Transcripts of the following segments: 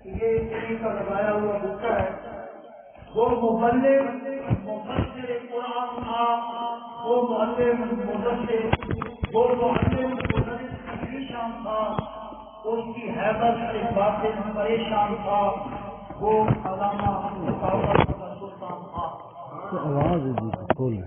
یہ انہیں کا لگایا ہوا بکا ہے. وہ مبلغ مفسر قرآن تھا، وہ معلم مدثر، وہ معلم مدرس کی شان تھا، اس کی حیبت سے باطن پریشان تھا. وہ علامہ سلطان تھا. آواز کھول ہے.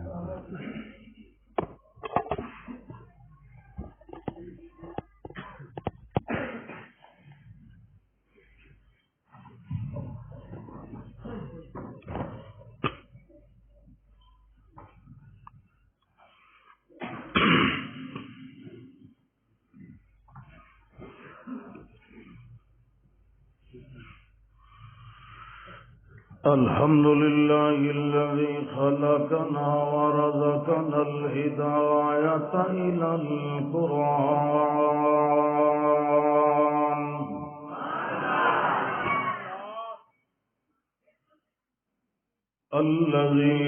الحمد لله الذي خلقنا ورزقنا الهداية إلى القرآن الذي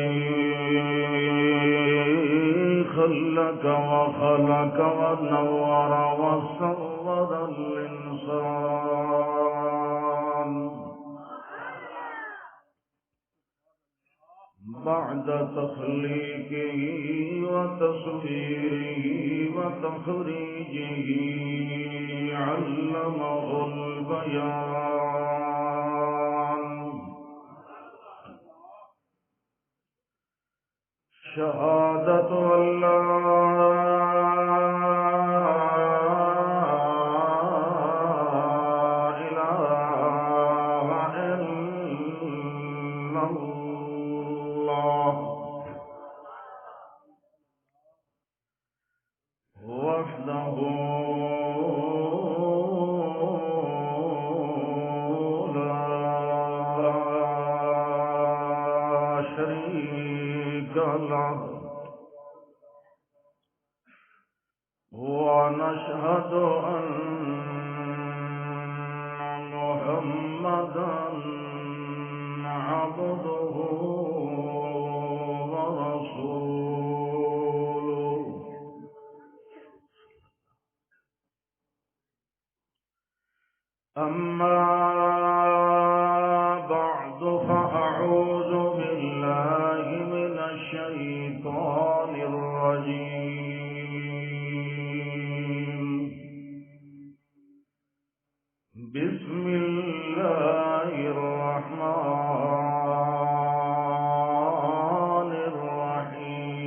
خلق وخلق ونور وصور الإنسان بعد تخليقه وتصويره وتخريجه علمه البيان شهادة أن لا ونشهد أن محمدًا عبده ورسوله أما بعد فأعوذ بالله من الشيطان الرجيم بسم الله الرحمن الرحيم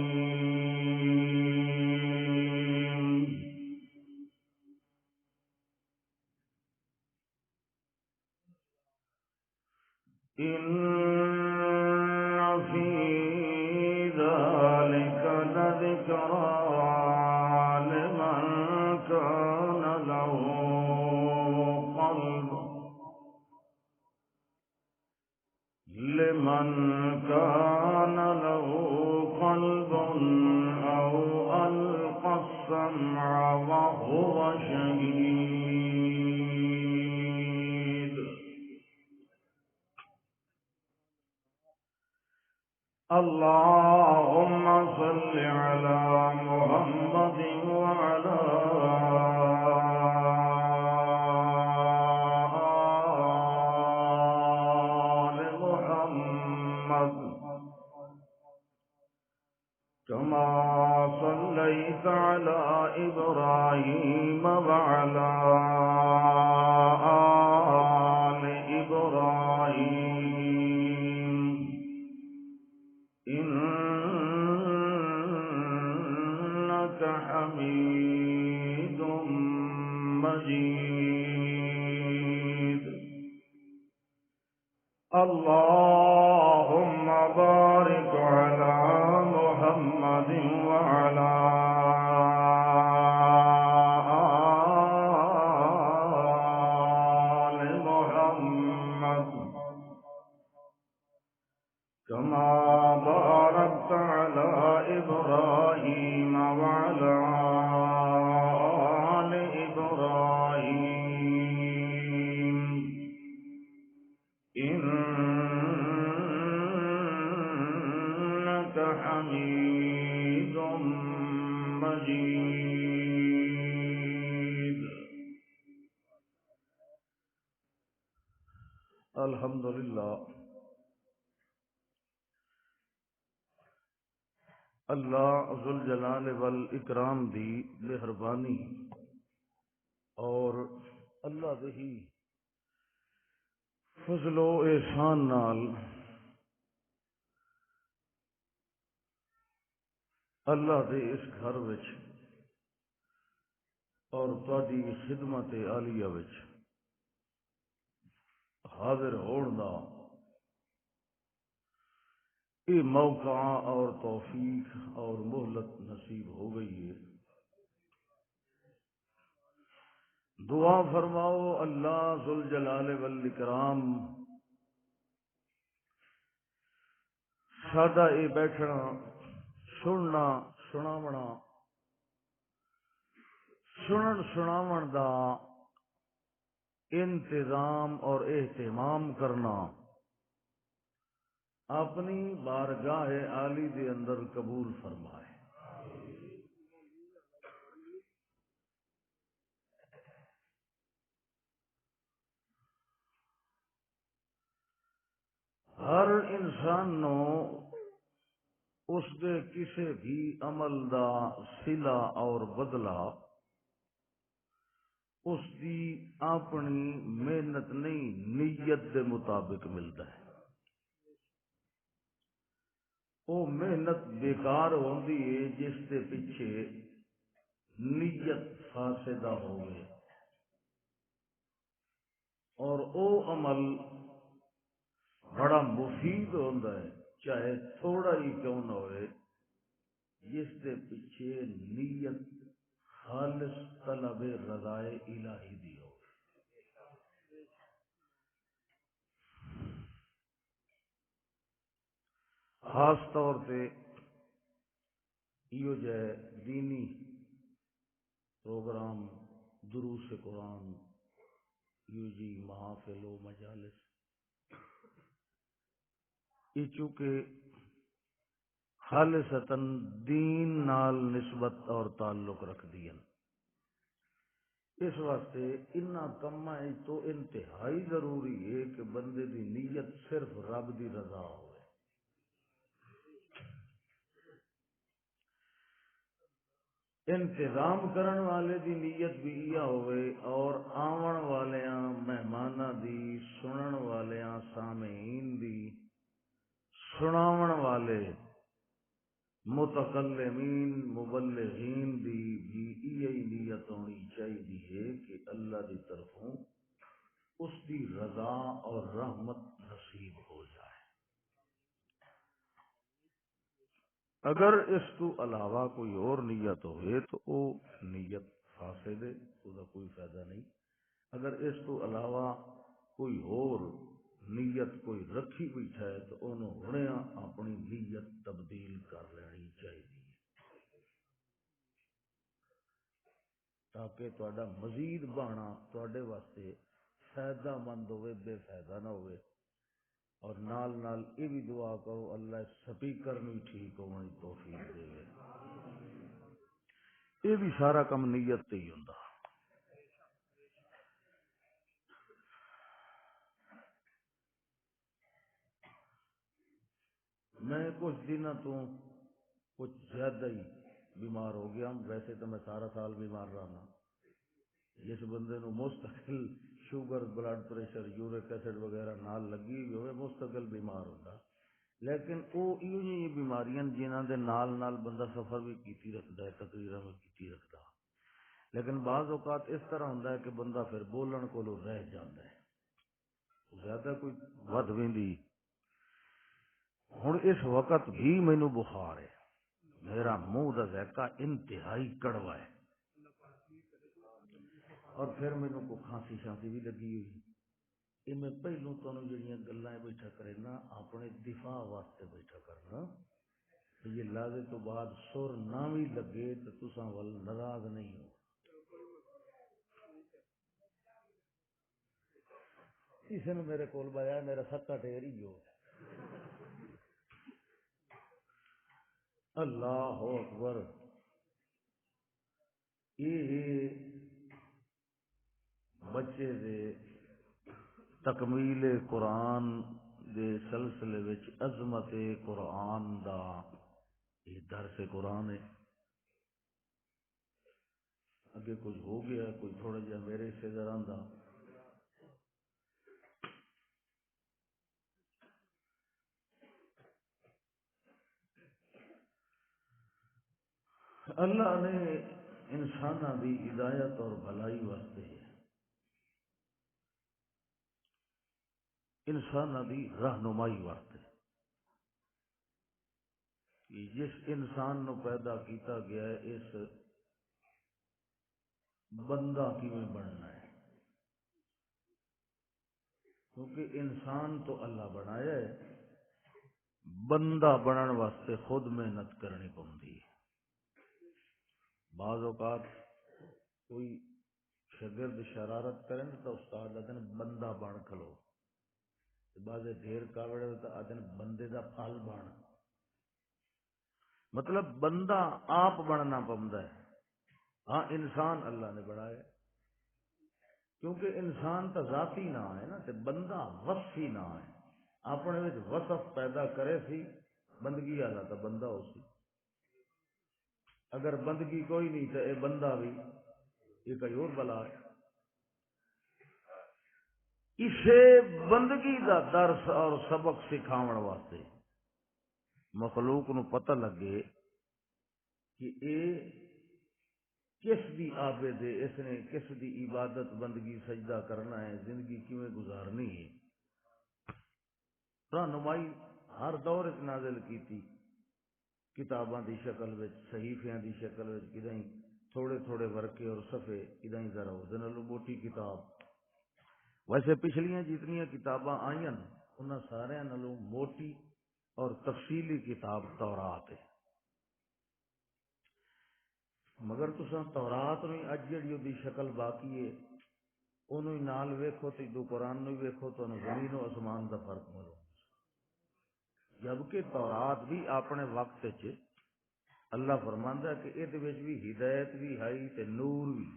إن في ذلك لذكرى لمن كان له قلب أو ألقى السمع وهو شهيد اللهم صل على محمد وعلى آل محمد كما صليت على إبراهيم وعلى آل إبراهيم إنك حميد مجيد اللهم بارك على محمد وعلى آل محمد كما باركت على إبراهيم وعلى آل إبراهيم إنك حميد مجيد الحمدللہ اللہ ذوالجلال والاکرام دی مہربانی اور اللہ دی فضل و احسان نال اللہ دے اس گھر وچ اور تہاڈی خدمت عالیہ وچ حاضر ہون دا یہ موقع اور توفیق اور مہلت نصیب ہو گئی ہے۔ دعا فرماؤ اللہ ذوالجلال والاکرام سادہ یہ بیٹھنا سننا سناونا سنن سناون دا انتظام اور اہتمام کرنا اپنی بارگاہ عالی دے اندر قبول فرمائے۔ ہر انسان نو اس دے کسے بھی عمل دا صلہ اور بدلہ اس دی اپنی محنت نہیں نیت دے مطابق ملتا ہے۔ وہ محنت بیکار ہوندی ہے جس دے پیچھے نیت فاسدہ ہوئے اور او عمل بڑا مفید ہوندا ہے چاہے تھوڑا ہی کیوں نہ ہوئے جس دے پیچھے نیت خالص طلب رضائے الہی دی ہو۔ خاص طور پہ یہ جو ہے دینی پروگرام دروس قرآن یہ جی محافل و مجالس یہ چونکہ خالصتاً دین نال نسبت اور تعلق رکھ دیا، اس واسطے انہاں کماں تو انتہائی ضروری ہے کہ بندے دی نیت صرف رب دی رضا ہوئے۔ انتظام کرن والے دی نیت بھی یہ ہوئے اور آون والیاں مہماناں دی سنن والیاں سامعین دی سناون والے متکلمین مبلغین دی بھی یہی نیت ہونی چاہیے کہ اللہ دی طرفوں اس دی رضا اور رحمت نصیب ہو جائے۔ اگر اس تو علاوہ کوئی اور نیت ہوئے تو وہ نیت فاسد ہے، اس کا کوئی فائدہ نہیں۔ اگر اس تو علاوہ کوئی اور نیت کوئی رکھی بیٹھا ہے تو انہوں ہونے اپنی نیت تبدیل کر لینی چاہیے تاکہ تہاڈا مزید بہنا تہاڈے واسطے فائدہ مند ہوئے، بے فائدہ نہ ہوئے۔ اور نال نال یہ بھی دعا کرو اللہ سپیکر نو ٹھیک ہونے کی توفیق دے۔ یہ بھی سارا کم نیت تے ہی ہوندا۔ میں کچھ دنوں تو کچھ زیادہ ہی بیمار ہو گیا ہوں، ویسے تو میں سارا سال بیمار رہا، جس بندے نو مستقل sugar blood pressure uric acid وغیرہ نال لگی ہوئے مستقل بیمار ہوتا، لیکن وہ یہ بیماریاں جنہاں دے نال نال بندہ سفر بھی کیتی رکھتا ہے، تقریرا بھی کیتی رکھتا، لیکن بعض اوقات اس طرح ہوتا ہے کہ بندہ پھر بولن کو رہ جاتا ہے، زیادہ کوئی ود ویندی۔ ہن اس وقت بھی مینو بخار ہے، میرا منہ دا ذائقہ انتہائی کڑوا ہے، اور پھر مینو کو کھانسی شانسی بھی لگی ہوئی۔ یہ میں پہلوں تمہیں جڑیاں گلاں بیٹھا کرے نا اپنے دفاع واسطے بیٹھا کرنا، یہ لازے تو بعد سر نہ بھی لگے تو تساں ول ناراض نہیں ہو۔ کسی نے میرے کول بایا میرا سکا ٹیر ہی جو اللہ اکبر۔ یہ بچے دے تکمیل قرآن دے سلسلے وچ عظمت قرآن دا یہ درس قرآن ہے. اگے کچھ ہو گیا کوئی تھوڑا جہا میرے سے ذرا دا اللہ نے انساناں دی ہدایت اور بھلائی واسطے انساناں دی رہنمائی واسطے کہ جس انسان نو پیدا کیتا گیا ہے اس بندہ کیویں بننا ہے، کیونکہ انسان تو اللہ بنایا ہے، بندہ بنن واسطے خود محنت کرنی پوندی ہے. بعض اوقات کوئی شاگرد شرارت کرے تو استاد آدھے بندہ بن کھلو، بعض ڈھیر کاوڑے تو آدھے بندے دا پھل بن. مطلب بندہ آپ بننا پوندا ہے. ہاں انسان اللہ نے بنایا کیونکہ انسان تو ذاتی نہ ہے نا، تے بندہ وصفی نہ ہے، اپنے وچ وصف پیدا کرے سی بندگی والا تو بندہ ہو سی. اگر بندگی کوئی نہیں تو اے بندہ بھی یہ کوئی اور بلا ہے. اسے بندگی دا درس اور سبق سکھاون واسطے مخلوق نو پتہ لگے کہ اے کس دی عابد ہے، اس نے کس دی عبادت بندگی سجدہ کرنا ہے، زندگی کیویں گزارنی ہے. رہنمائی ہر دور وچ نازل کیتی، کتاباں دی شکل وچ، صحیفیاں دی شکل وچ، کدیں تھوڑے تھوڑے ورقے اور صفحے، کدیں ذرا اس نالوں موٹی کتاب. ویسے پچھلیاں جتنیاں کتاباں آئیاں انہاں سارے نالوں موٹی اور تفصیلی کتاب تورات ہے. مگر تساں تورات میں اج جڑی دی شکل باقی ہے انہوں ہی نال ویکھو تے دو قرآن نو ویکھو تو زمین و آسمان دا فرق ملو. جبکہ تورات بھی اپنے وقت وچ اللہ فرماندا ہے کہ اے وچ بھی ہدایت بھی ہے تے نور بھی،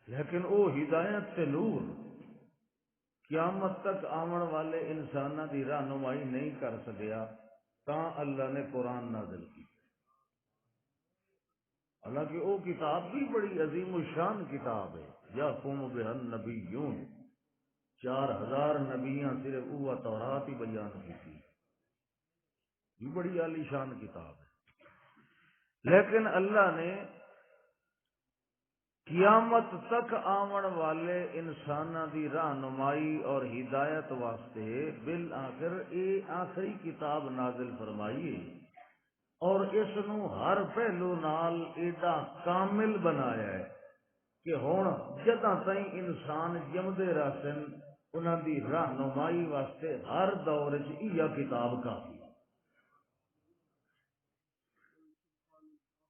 لیکن او ہدایت تے نور قیامت تک آمن والے انساناں دی رہنمائی نہیں کر سکیا تاں اللہ نے قرآن نازل کی. حالانکہ وہ کتاب بھی بڑی عظیم الشان کتاب ہے. یحکم بہا النبیون، 4000 نبیاں صرف وہ تورات ہی بیان کی تھی، یہ بڑی عالی شان کتاب ہے. لیکن اللہ نے قیامت تک آمن والے انساناں دی رہنمائی اور ہدایت واسطے بالآخر اے آخری کتاب نازل فرمائی ہے اور اس نو ہر پہلو نال ایڈا کامل بنایا ہے کہ ہن جداں تائیں انسان جمدے رہن انہاں دی رہنمائی واسطے ہر دور وچ یہ کتاب کافی.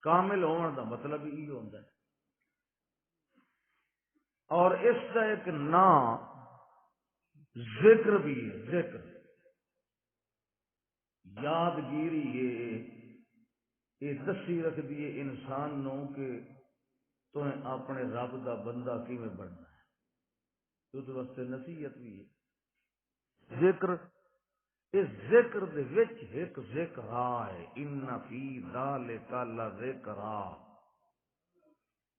کامل ہون دا مطلب یہ ہوندا ہے. اور اس کا ایک نام ذکر بھی ہے، ذکر یادگیری ہے. یہ دسی رکھ دیے انسان نو کہ تو اپنے رب دا بندہ کیویں بننا ہے، تو اس واسطے نصیحت بھی ہے. ذکر اس ذکر دے وچ ایک ذکر ہے، ان فی ذالک لذکر،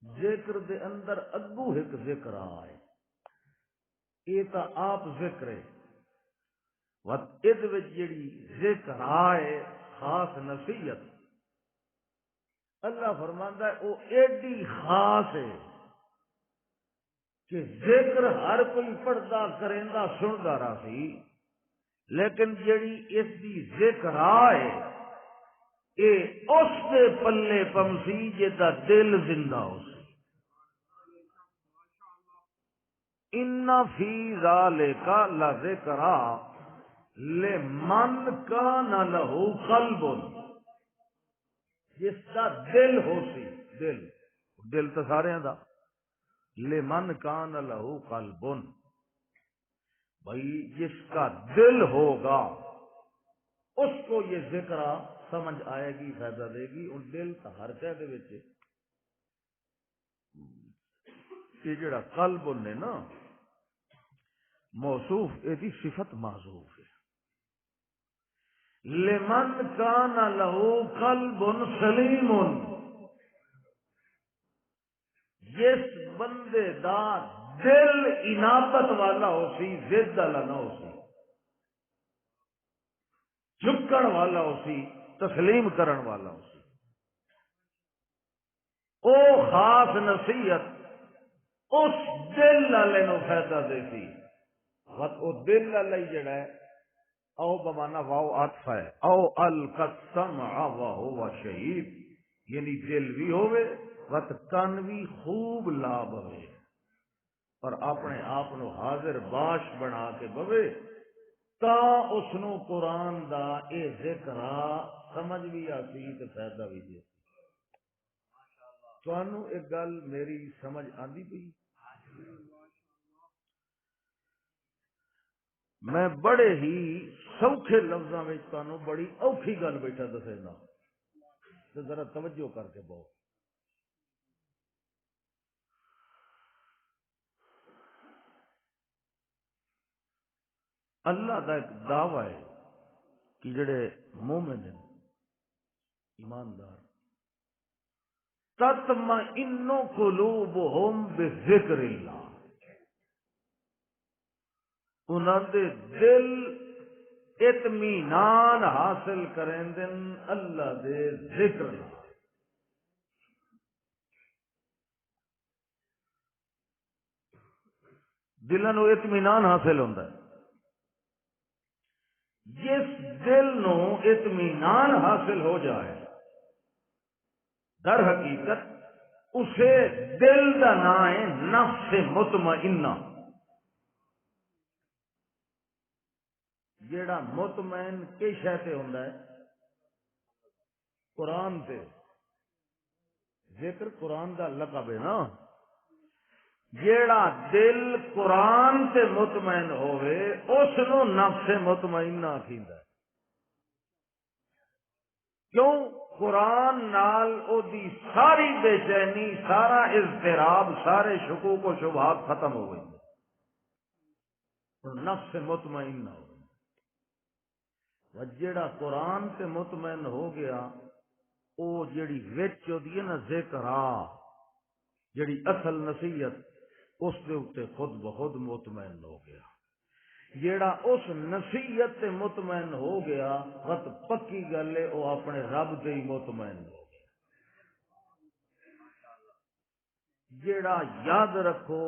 ذکر دے اندر اگو ایک ذکر ہے. یہ تو آپ ذکر ہے جڑی ذکر ہے خاص نصیحت اللہ فرماندا ہے وہ ایڈی خاص ہے کہ ذکر ہر کوئی پڑھدا کریندا سندا رہا سی، لیکن جڑی اس دی ذکر ہے اے اس دے پلے پمسی جدا دل زندہ ہو سی. ان فی ذالک لذکر لمن کان لہ قلب، جس کا دل ہو سی، دل تو سارے دا، لمن کان لہ قلب، بھائی جس کا دل ہوگا اس کو یہ ذکر سمجھ آئے گی، فائدہ دے گی. اور دل تو ہر شے دے وچ یہ جڑا قلب نے نا موصوف ایدی صفت محذوف ہے. لمن کان لہ قلب سلیم، جس بندے دا دل انابت والا ہو سی، ضد والا نہ ہو سی، جھکن والا ہو سی، تسلیم کرن والا ہو سی، او خاص نصیحت اس دل والے نو فائدہ دے سی. او دل والا ہی جڑا ہے او بمانا واو عطف ہے، او القسمع وهو شہید، یعنی دل بھی ہوئے وقت کن بھی خوب لا بوے اور اپنے آپ نو حاضر باش بنا کے بوے تا اس نو قرآن دا اے ذکر سمجھ بھی آتی تے فائدہ بھی دے. تانوں ایک گل میری سمجھ آندی پئی؟ میں بڑے ہی سوکھے لفظاں وچ تانوں بڑی اوکھی گل بیٹھا دسینا تے ذرا توجہ کر کے بہو. اللہ دا ایک دعویٰ ہے کہ جڑے مومن ہیں ایماندار تطمئن قلوبہم بذکر اللہ، انہاں دے دل اطمینان حاصل کریں دن اللہ دے ذکر نال. دلوں نو اطمینان حاصل ہوندا ہے. جس دل نو اطمینان حاصل ہو جائے در حقیقت اسے دل دا نام ہے نفس مطمئنہ. جیڑا مطمئن کس شے تے ہوندا ہے؟ قرآن تے. ذکر قرآن دا لقب ہے نا. جیڑا دل قرآن تے مطمئن ہوئے اس نو نفس مطمئنہ آکھیندا ہے. کیوں؟ قرآن نال او دی ساری بے چینی، سارا اضطراب، سارے شکوک و شبہات ختم ہو گئی، نفس مطمئنہ ہو گئی. جیڑا قرآن تے مطمئن ہو گیا او جیڑی وچ ہوندی ہے نا ذکر جیڑی اصل نصیحت اس دے اوتے خود بخود مطمئن ہو گیا. جیڑا اس نصیحت تے مطمئن ہو گیا وقت پکی گل ہے او اپنے رب تے ہی مطمئن ہو گیا. جیڑا یاد رکھو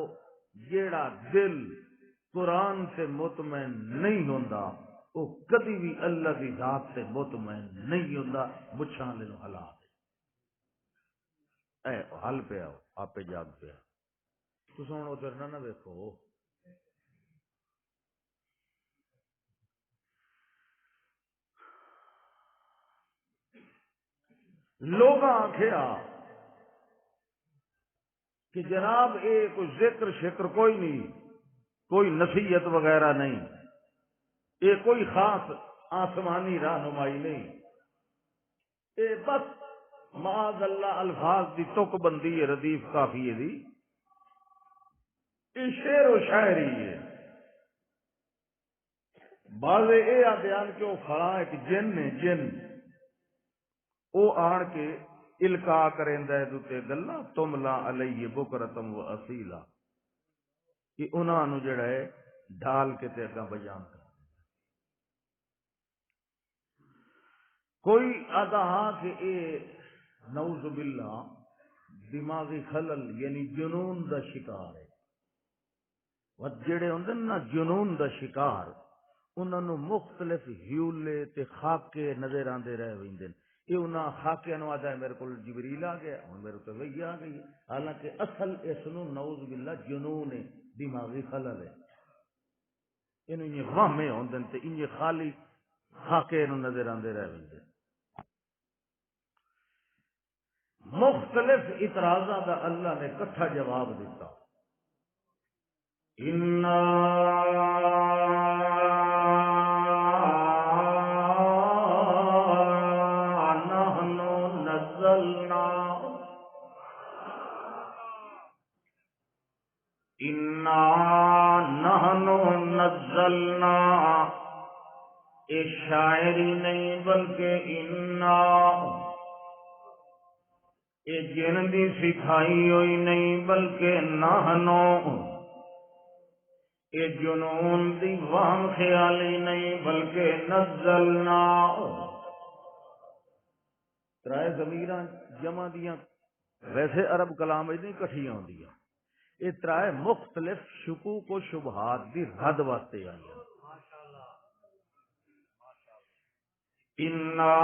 جیڑا دل قرآن تے مطمئن نہیں ہوندا وہ کبھی بھی اللہ کی ذات سے مطمئن نہیں ہوندا. مچھاں لے نو ہلا دے اے حل پہ آؤ آپ جاگ پہ آؤ. تساں ہن ادھر نہ ویکھو لوگ آخیا کہ جناب اے کوئی ذکر شکر کوئی نہیں، کوئی نصیحت وغیرہ نہیں، یہ کوئی خاص آسمانی رہنمائی نہیں، یہ بس معاذ اللہ الفاظ دی تک بندی ہے، ردیف کافیے دی، یہ شعر و شاعری ہے. بعض یہ آدھیان کہ وہ کھڑا ایک جن نے جن وہ آن کے القاء کریندا ہے دوتے گلا تملا علیہ بکرتم و اصیلا کہ انہاں نو جڑا ہے ڈال کے تے اگاں بیان کر. کوئی آدھا کہ اے نعوذ باللہ دماغی خلل یعنی جنون دا شکار ہے. جڑے ہوندے نا جنون دا شکار انہاں نو مختلف ہیولے تے خاکے نظر آندے رہ ویندے. یہ انہاں خاکیاں نو آدھا ہے میرے کو جبریل آ گیا، ہن میرے تو وہی آ گئی، حالانکہ اصل اس نو نعوذ باللہ جنون ہے، دماغی خلل ہے. اینو یہ وہمے ہوندے تے انج خالی خاکے نو نظر آندے رہ ویندے. مختلف اعتراضات دا اللہ نے کٹھا جواب دیتا. لی نہیں بلکہ انا یہ جن دی سکھائی ہوئی نہیں بلکہ نحنو یہ جنون دی وہم خیالی نہیں بلکہ نزلنا ترائے ضمیراں جمع دیاں ویسے عرب کلام نہیں کٹھیاں ہوندیاں یہ ترائے مختلف شکوک و شبہات دی رد واسطے آئی انا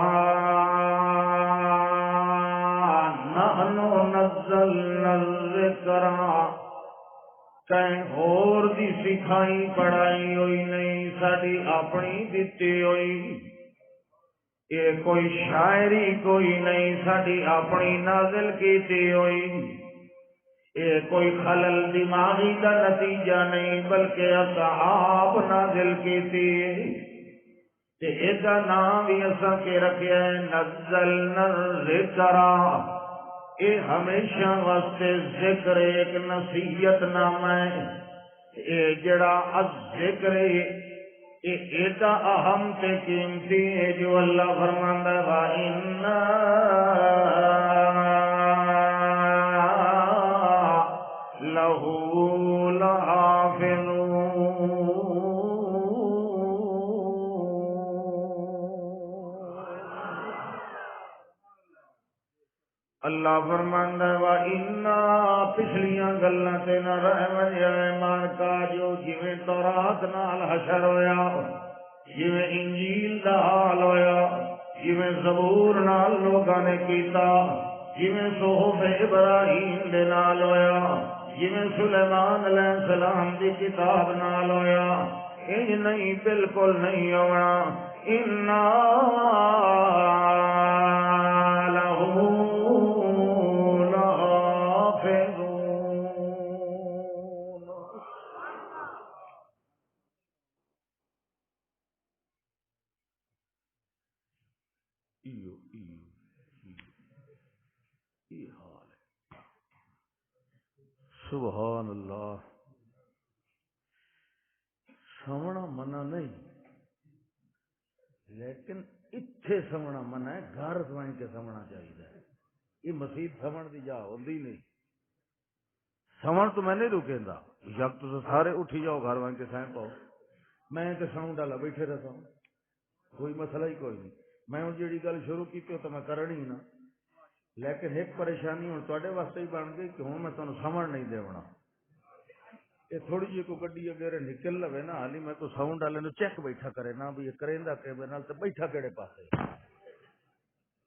نحن نزلنا الذکر کہیں اور دی سکھائی پڑھائی ہوئی نہیں ساڈی اپنی دتی ہوئی یہ کوئی شاعری کوئی نہیں ساڈی اپنی نازل کیتی ہوئی یہ کوئی خلل دماغی کا نتیجہ نہیں بلکہ اصحاب نازل کیتی تے ایدا نام بھی اساں کے رکھیا ہے نزلنا الذکر یہ ہمیشہ واسطے ذکر ایک نصیحت نام ہے یہ جڑا الذکر یہ ایڈا اہم تے قیمتی ہے جو اللہ فرماندا ہے وَإِنَّا لَهُ لَحَافِظُونَ اللہ فرماندا ہے وَإِنَّا پچھلیاں گلاں تے نہ رہ منیا ایمان کا جو جویں تورات نال حشر ہویا جویں انجیل دا حال ہویا جویں زبور نال لوگاں نے کیتا جویں صحف ابراہیم دے نال ہویا جویں سلیمان علیہ السلام دی کتاب نال ہویا انج نہیں بالکل نہیں ہونا انا سبحان اللہ سمنا منع نہیں لیکن اتھے سمنا منع ہے گھر سوائیں کے سمنا چاہیے یہ مسیح سمن دی جا ہوندی نہیں سمن تو میں نہیں رکیں دا جب تو سارے اٹھی جاؤ گھر وائیں کے سائیں پاؤ میں تے ساؤنڈ والا بیٹھے رہتا ہوں کوئی مسئلہ ہی کوئی نہیں میں ہوں جیڑی گل شروع کی تو میں کرنی نا لیکن ایک پریشانی ہوں تواڈے واسطے ہی بن گئی کہ ہوں میں تانوں سمجھ نہیں دیونا یہ تھوڑی جی کوئی گڈی اگے نکل لوے نا حالی میں تو ساؤنڈ والے نو چیک بیٹھا کرے نا بھی یہ کریندا کیویں نال تے بیٹھا کیڑے پاسے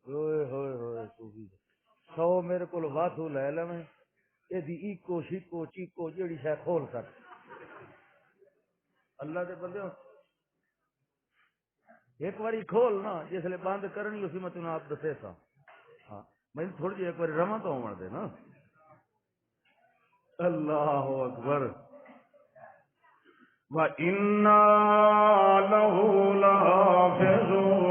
ہوئے ہوئے ہوئے تو بھی 100 میرے کول واسو لے لویں اے دی ایکو شیکو چیکو جیڑی شے کھول سک اللہ دے بندے ایک باری کھول نا جس لے بند کرنی اسی میں تینوں آپ دسے سا ہاں میں تھوڑی جی ایک بار رواں تو آن دے نا اللہ اکبر وَإِنَّا لَهُ لَحَافِظُونَ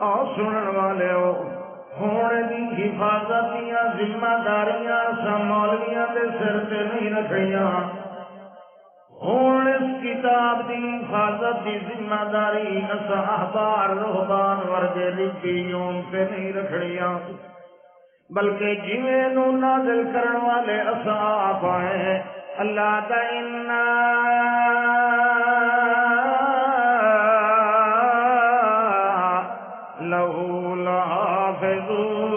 اور سنن والے ہونے دی حفاظت دیا ذمہ داریاں مولویاں دے سر تے نہیں رکھیاں ہوں اس کتاب دی حفاظت دی ذمہ داری احبار رہبان ورگے ربیون سے نہیں رکھنیاں بلکہ جویں نو نازل کرن والے اصحاب ہیں اللہ دا انا لہو لحافظون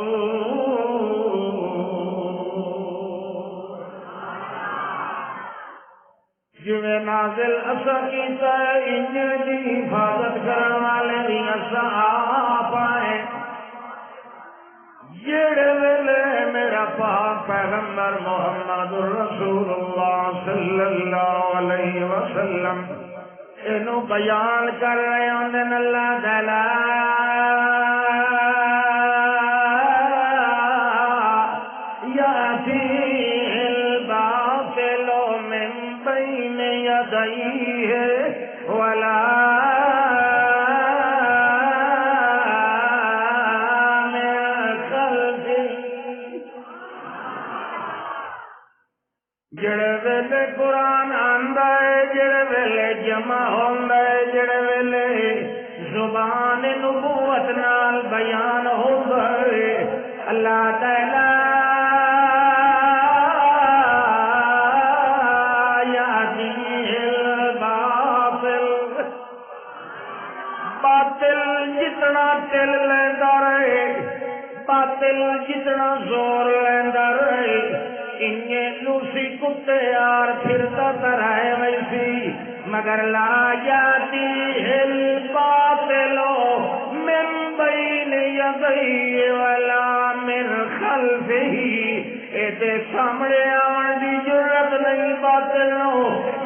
جویں نازل اثر کیتا ہے انجل دی حفاظت کرن والے بھی اصحاب ہیں جڑے ویلے میرا پاک پیغمبر محمد رسول اللہ صلی اللہ علیہ وسلم اینو بیان کر رہے ہیں اللہ تعالی یاتی الباطل من بین یدیہ ولا جڑے ویلے قرآن آندا جمع ہوندا ہے جڑے ویلے زبان نبوت نال بیان ہوندا ہے اللہ تعالی جتنا دل لیندا رہے باطل جتنا زور لیندا رہے انجے لوسی کتے یار پھرتا ترائے ویسی مگر لا یاتی الباطل من بین یدی ولا من خلفہ اے سامنے آن دی ضرورت نہیں باطل نو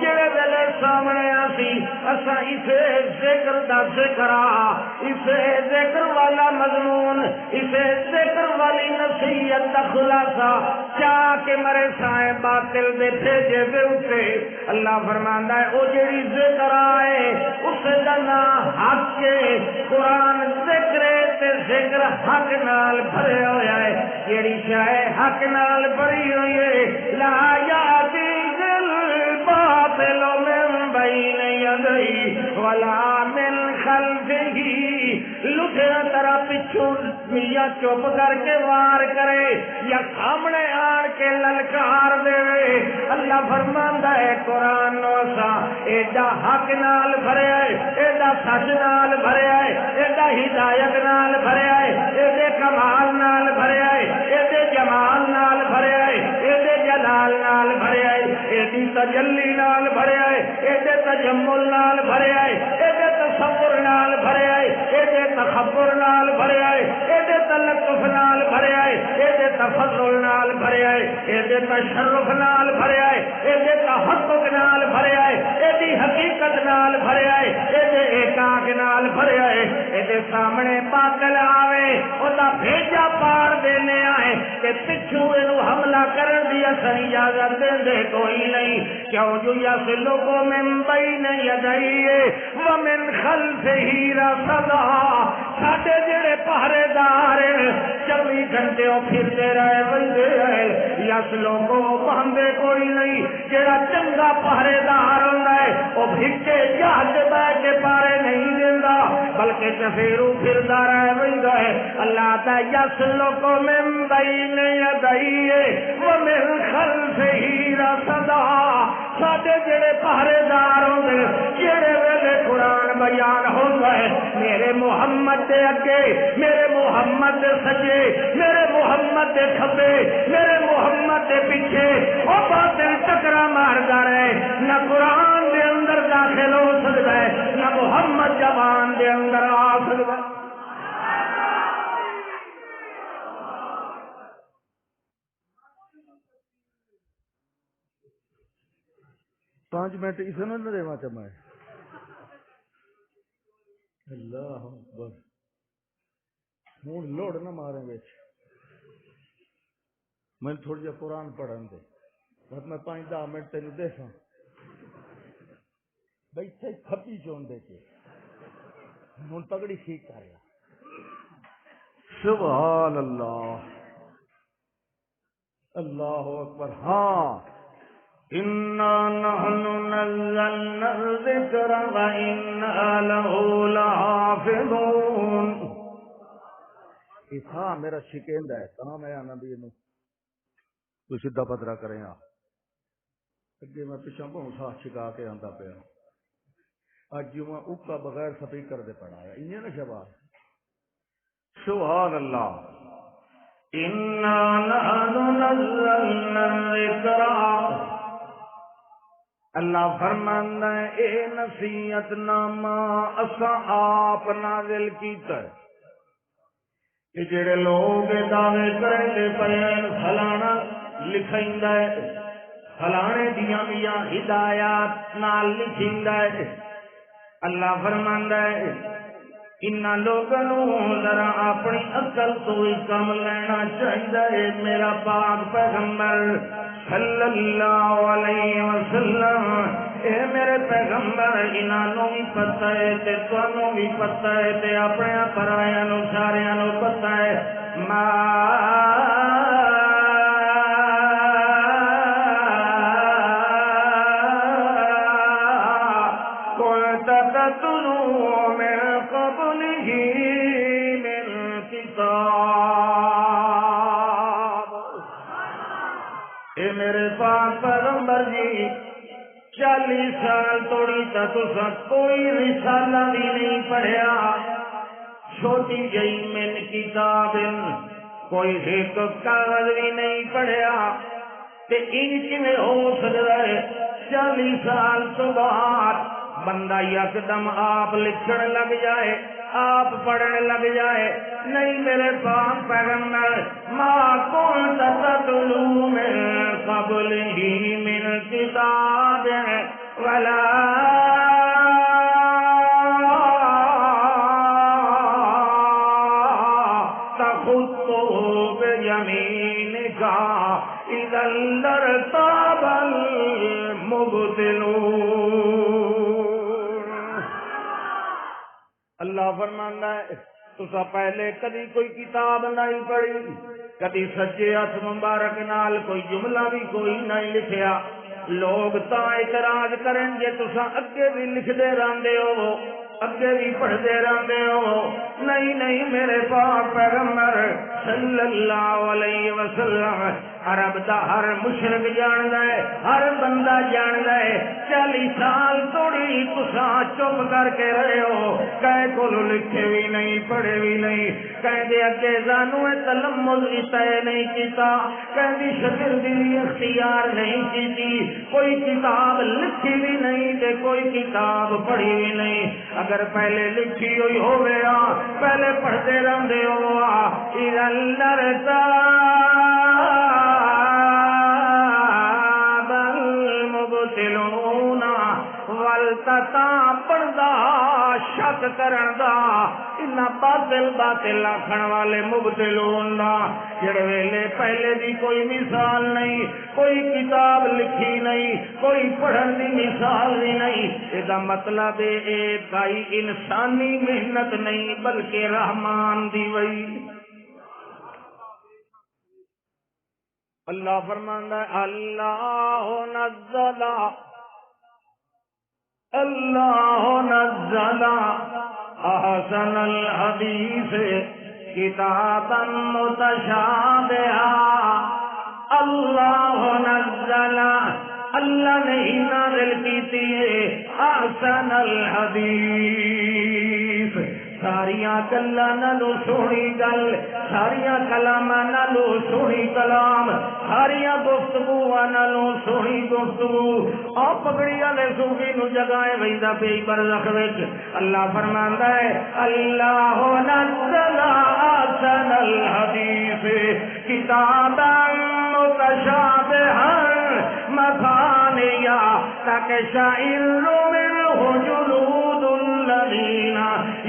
جڑے ویلے سامنے آسی اسا اسے ذکر دا ذکر اسے ذکر والا مضمون اسے ذکر والی نصیحت دا خلاصہ چاہ کے مرے سائے باطل دے بھیجے دے اٹھے اللہ فرماندا ہے او جڑی ذکر آئے اسے دا نام حق کے قرآن ذکر تے ذکر حق نال بھرے ہویا ہے جڑی شے حق نال بھری ہوئی ہے لا یاتی الباطل من بین یدی ولا من خلفہ لٹھا ترا پچھو یا چپ کر کے وار کرے یا سامنے آن کے للکار دے اللہ فرماندا ہے قرآن نو سا ایڈا حق نال بھریا ہے ایڈا سچ نال بھریا ہے ایڈا ہدایت نال بھریا ہے ایڈے کمال نال بھریا ہے ایڈے جمال نال بھریا ہے ایڈے جلال نال بھریا ہے ایڈی تجلی نال بھریا ہے ایڈے تجمل نال بھریا ہے ایڈے تصور نال بھریا ہے ایڈے تخبر نال بھریا ہے ایڈے تلطف نال بھریا ہے ایڈے تفضل نال بھریا ہے ایڈے تشرف نال بھریا ہے ایڈے تحقق نال بھریا ہے ایڈی حقیقت نال بھریا ہے ایڈے ایکاک نال بھریا ہے ایڈے سامنے باطل آوے اودا بھیجا پار دینے آئے کہ پچھو اینو حملہ کرن دی اثر اجازت دے کوئی نہیں کیوں جو یسلکو من بین یدیہ ومن خلفہ رصدا ساڈے جڑے پہرے دار 24 گھنٹے او پھرتے رہے بندے رہے یسلکو بندے کوئی نہیں جڑا چنگا پہرے دار ہوندا ہے او بھکے جہاد بیٹھ کے پارے نہیں دیندا بلکہ چفیرو پھردا رہے بندہ ہے اللہ تعالی یسلکو من بین یدیہ ومن خلفہ رصدا ساڈے جڑے پہرے دار ہوندے جڑے ویلے قرآن بیان ہوندا ہے میرے محمد دے اگے میرے محمد دے سجے میرے محمد دے کھبے میرے محمد دے پیچھے او باطل ٹکرا ماردا رہے نہ قرآن دے اندر داخل ہو سکدا ہے نہ محمد زبان دے اندر آ سکدا ہے 5 منٹ اسے نہ دیوا چما اللہ اکبر ہوں لوڑ نہ مارے بچ میں تھوڑی جا قرآن پڑھن دے بس میں 5-10 منٹ تینوں دیکھا بیٹھے کھپی چون دے کے ہوں پگڑی ٹھیک کر رہا سبحان اللہ اللہ اکبر ہاں اِنَّا نَحْنُ نَزَّلْنَا الذِّكْرَ وَإِنَّا لَهُ لَحَافِظُونَ یہ تھا میرا شکیندہ ہے کہاں میں آنا بھی انہوں تو سدھا پترا کریں اگے میں پیچھا بہت ساتھ شکا کے آندا پیا اج جو میں اوکا بغیر سپیکر دے پڑھایا انہیں نا شباب سبحان اللہ اِنَّا نَحْنُ نَزَّلْنَا الذِّكْرَ اللہ فرماندا ہے اے نصیحت نامہ اساں آپ نازل کیتا ہے کہ جڑے لوگ دعوے کرتے پے فلانا لکھیندا ہے فلانے دیاں میاں ہدایات نال لکھیندا ہے اللہ فرماندا ہے انہاں لوگوں ذرا اپنی عقل تو ہی کام لینا چاہیے میرا پاک پیغمبر صلی اللہ علیہ وسلم اے میرے پیغمبر انہاں بھی پتہ ہے تے تانوں بھی پتہ ہے تے اپنے پرایاں نوں ساریاں نوں پتہ ہے تتلو من قبله من کتاب. اے میرے پاک پیغمبر جی 40 سال توڑی تسا کوئی رسالہ بھی نہیں پڑھیا، چھوٹی جئی من کتاب کوئی ایک کاغذ بھی نہیں پڑھیا. تے ان کیویں ہو سکدا ہے 40 سال تو بعد بندہ یکدم آپ لکھن لگ جائے، آپ پڑھنے لگ جائے؟ نہیں میرے پاک پیغمبر، ما كنت تتلو من قبله من کتاب ولا تخطه بيمينك إذا لارتاب المبطلون. اللہ فرماندا ہے تسا پہلے کدی کوئی کتاب نہیں پڑھی، کدی سجے ہاتھ مبارک نال کوئی جملہ بھی کوئی نہیں لکھیا. لوگ تا اعتراض کریں گے تسا اگے بھی لکھدے رہندے ہو، اگے بھی پڑھتے رہتے ہو. نہیں نہیں میرے پاک پیغمبر صلی اللہ علیہ وسلم عرب دا ہر مشرک جاندا ہے، ہر بندہ جاندا ہے. 40 سال توڑی تسا چپ کر کے رہے ہو، کہے کو لکھے بھی نہیں پڑھے بھی نہیں، کہیں دے اگے زانو تلمذ بھی طے نہیں کیتا، کہیں دی شکل بھی اختیار نہیں کیتی، کوئی کتاب لکھی بھی نہیں تے کوئی کتاب پڑھی بھی نہیں. اگر پہلے لکھی ہوئی ہو گیا پہلے پڑھتے رہتے ہو المبطلون والتتا پڑھدا شک کرن دا انہاں باطل آکھن والے مبطلون دا جڑے ویلے پہلے دی کوئی مثال نہیں، کوئی کتاب لکھی نہیں، کوئی پڑھن دی مثال بھی نہیں. اے دا مطلب اے بھائی انسانی محنت نہیں بلکہ رحمان دی وئی. اللہ فرماندا ہے اللہ نزل احسن الحدیث کتابا متشابہا. اللہ نزل، اللہ نے ہی نازل کیتی ہے احسن الحدیث، ساریاں گلاں نالوں سونی گل، ساریاں کلاماں نالوں سونی کلام، ساریاں گفتگواں نالوں سونی گفتگو. اور پگڑی والے صوفی نو جگائے ویندا پئی برزخ وچ. اللہ فرماندا ہے اللہ نزل احسن الحدیث کتابا متشابہا مثانیہ تقشعر منہ جلود الذین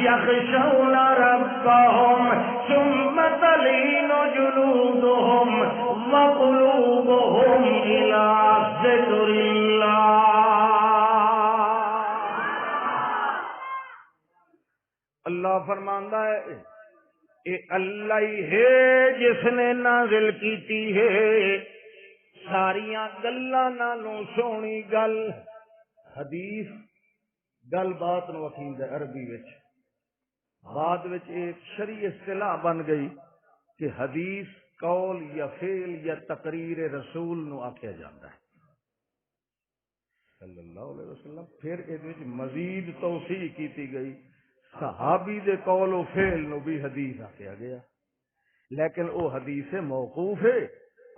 یخشون ربهم ثم تلین جلودهم وقلوبهم الی ذکر اللہ. اللہ فرماندا ہے اے اللہ ہی ہے جس نے نازل کیتی ہے ساریاں گلاں نالوں سونی گل. حدیث گل بات نو وکھیل ہے عربی وچ، بعد وچ ایک شرعی اصطلاح بن گئی کہ حدیث قول یا فعل یا تقریر رسول نو آکھیا جاندا ہے صلی اللہ علیہ وسلم. پھر اس وچ مزید توسیع کیتی گئی، صحابی دے قول و فعل نو بھی حدیث آکھیا گیا، لیکن او حدیث موقوف ہے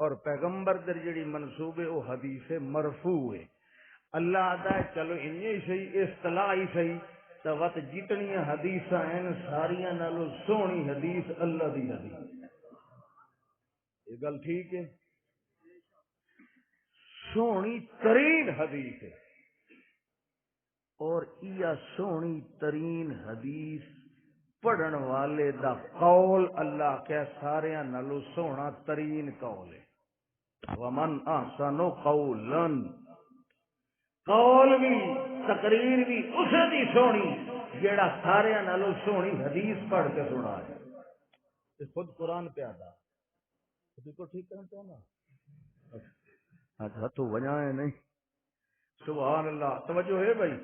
اور پیغمبر در جڑی منسوب ہے وہ حدیث مرفوع ہے. اللہ آتا ہے چلو انہی صحیح اصطلاح ہی صحیح تو وقت جتنی حدیثاں ہیں ساریاں نالوں سونی حدیث اللہ دی حدیث. یہ گل ٹھیک ہے، سونی ترین حدیث ہے. اور یہ سونی ترین حدیث پڑھن والے دا قول اللہ کے سارے نالو سونا ترین قول ہے. ومن احسن قولا، قول بھی تقریر بھی اسے دی سونی جیڑا سارے نالو سونی حدیث پڑھ کے سنا ہے. خود قرآن پہ آتا کو ٹھیک کرنا چاہنا ہاتھوں وجہ ہے نہیں. سبحان اللہ، توجہ ہے بھائی.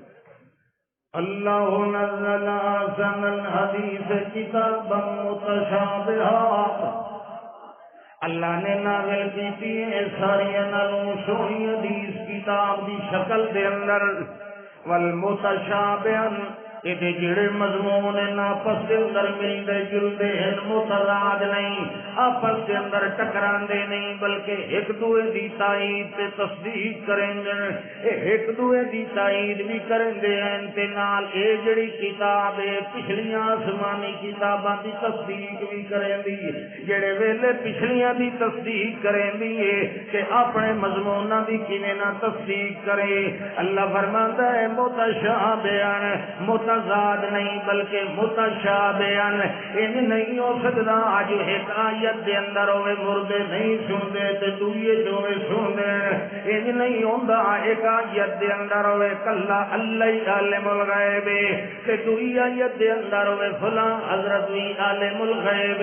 اللہ نزل احسن الحدیث کتابا متشابہا، اللہ نے نازل کیتی ہے ساری نالوں سونی حدیث کتاب دی شکل دے اندر، والمتشابہا یہ جڑے مضمون آپس کے اندر ملتے جلتے ہیں، متضاد نہیں، آپس کے اندر ٹکراندے نہیں، بلکہ ایک دوے دی تائید تے تصدیق کریں گے، ایک دوے دی تائید بھی کریں دے ہیں تے نال اے جڑی کتاب ہے پچھلیاں آسمانی کتاباں دی تصدیق بھی کریں دی، جڑے ویلے پچھلیاں دی تصدیق کریں دی کہ اپنے مضموناں دی کیویں نہ تصدیق کرے۔ اللہ فرماندا ہے متشابہن، متضاد نہیں بلکہ متشابہن، ان نہیں ہو سکتا آج ایک آیت دے اندر ہوئے مردے نہیں سندے تے دوئے جوئے سندے، ان نہیں ہوندا ایک آیت دے اندر ہوئے کلا اللہ عالم الغیب تے دوئی آیت دے اندر ہوئے فلاں حضرت بھی عالم الغیب،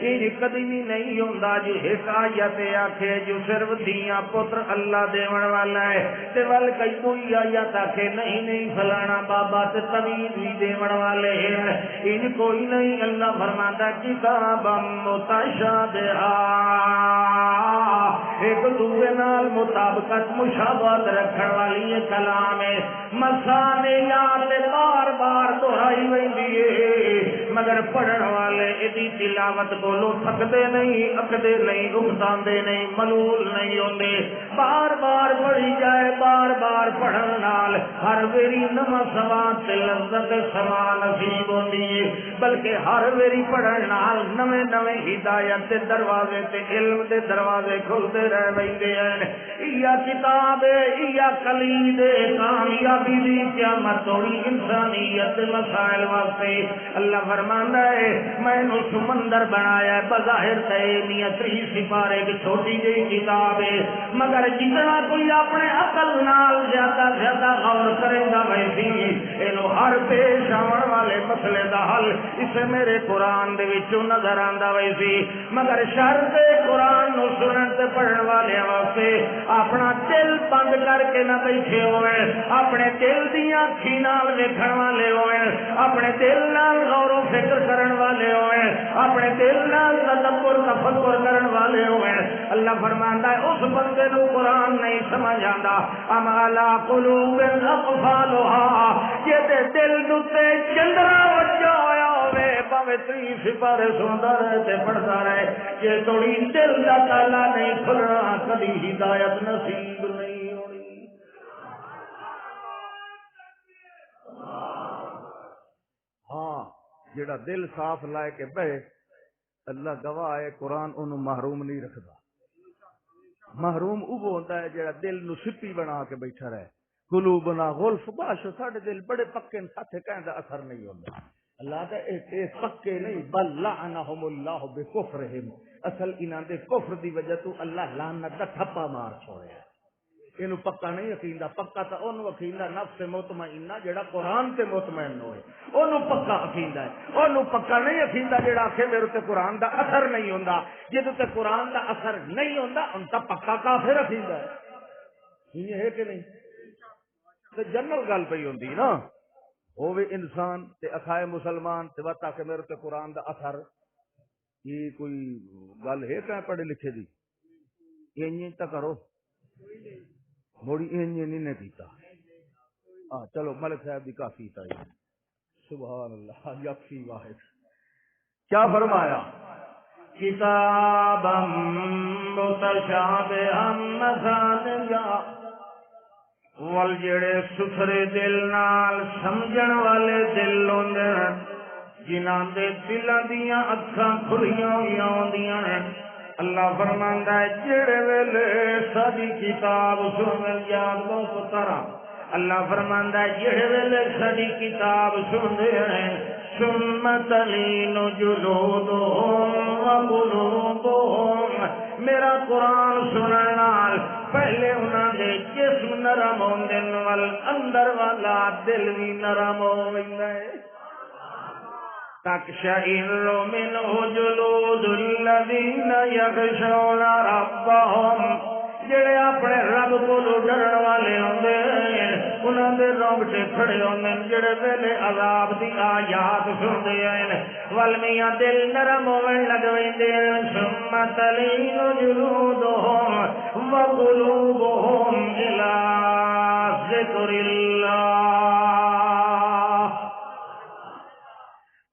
ان کدی بھی نہیں ہوندا جو ایک آیت آکھے جو صرف دیاں پتر اللہ دیون والا ہے تے ول کئی دوئی آیت آکھے نہیں فلانا بابا تے تمیز بھی دیون والے ہیں، ان کوئی نہیں۔ اللہ فرماتا کتاب متشابہہ، ایک دوسرے نال مطابقت مشابہت رکھن والی یہ کلام ہے، مسانیات بار بار دہرائی ویندی ہے، مگر پڑھن والے ادی تلاوت بولو تھکدے نہیں، اکدے نہیں، اکتاندے نہیں، ملول نہیں ہوندے، بار بار پڑھی جائے، بار بار پڑھن نال ہر ویری نواں سواد تے لذت سما نصیب ہوندی ہے، بلکہ ہر ویری پڑھن نال نویں نویں ہدایت دے دروازے تے علم دے دروازے کھلتے رہ ویندے ہیں۔ یا کتاب یا کلید کامیابی دی قیامت توڑی انسانیت دے مسائل واسطے۔ اللہ فرماندا ہے میں نے سمندر بنایا ہے، بظاہر تے میاں 30 سپارے کی چھوٹی جی کتاب ہے، مگر جتنا کوئی اپنے عقل نال زیادہ زیادہ غور کرے گا ویسی اینو ہر پیش آن والے مسئلے دا حل اسے میرے قرآن دے وچوں نظر آندا ویسی، مگر شرط قرآن نو سنن تے پڑھن والے واسطے اپنا دل بند کر کے نہ بیٹھے ہوئے، اپنے دل دیاں اکھیں نال ویکھن والے ہوئے، اپنے دل نال غور و فکر کرن والے ہوئے، اپنے دل نال تدبر تفکر کرن والے ہوئے۔ اللہ فرماندا ہے اس بندے نو قرآن نہیں سمجھ آندا، ام علی قلوب اقفالها، جے دل تے چندرا وجا ہویا ہوے بھاویں 30 سپارے سندا رہے تے پڑھدا رہے، جے توڑی دل دا تالا نہیں کھلنا کبھی ہدایت نصیب نہیں ہونی۔ ہاں جڑا دل صاف لائے کے بہے اللہ گواہ ہے قرآن انہوں محروم نہیں رکھدا، محروم وہ ہوتا ہے جڑا دل نو سپی بنا کے بیٹھا رہے، قلوبنا غلف، باشو ساڑھے دل بڑے پکے ساتھے کہیں دا اثر نہیں ہوتا، اللہ دا اے پکے نہیں، بل لعنہم اللہ بکفرہم، اصل انہاں دے کفر دی وجہ تو اللہ لعنت دا تھپا مار چھوڑے ہے، اینو پکا نہیں عقیدہ، پکا تا اونو عقیدہ نفس مطمئنہ جڑا قرآن تے مطمئن ہوئے، اونو پکا عقیدہ ہے، اونو پکا نہیں عقیدہ جڑا آکھے میرے تے قرآن دا اثر نہیں ہوندا، جدو تے قرآن دا اثر نہیں ہوندا ان تا پکا کافر عقیدہ ہے، یہ ہے کہ نہیں؟ تے جنرل گل پئی ہوندی نا، ہووے انسان تے اکھائے مسلمان تے وقت آکھے میرے تے قرآن دا اثر، یہ کوئی گل ہے کہ پڑھے لکھے دی؟ یہ تا کرو موڑی نہیں نے کیتا، چلو ملک صاحب بھی کافی تھا، سبحان اللہ یکفی واحد۔ کیا فرمایا؟ کتابا متشابہا مثانیہ، ول جڑے ستھرے دل نال سمجھن والے دل ہوندے جنہاں دے دلاں دیاں اکھاں کھلیاں ہوئیاں ہوندیاں نے، اللہ فرماندا ہے جڑے ویلے ساری کتاب سنن یاد دو پترا، اللہ فرماندا ہے جڑے ویلے ساری کتاب سنتے ہیں ثم تلین جلودہم وقلوبہم، میرا قرآن سنن نال پہلے انہاں دے جسم نرم ہوندے ول اندر والا دل بھی نرم ہو ویندا ہے، تقشعر منہ جلود الذین یخشون ربہم، جڑے اپنے رب کو ڈرن والے ہوندے انہاں دے رونگٹے کھڑے ہوندے جڑے ویلے عذاب دی آیات سنتے ہیں والمیاں دل نرم ہون لگ ویندے ثم تلین جلودہم وقلوبہم الی ذکر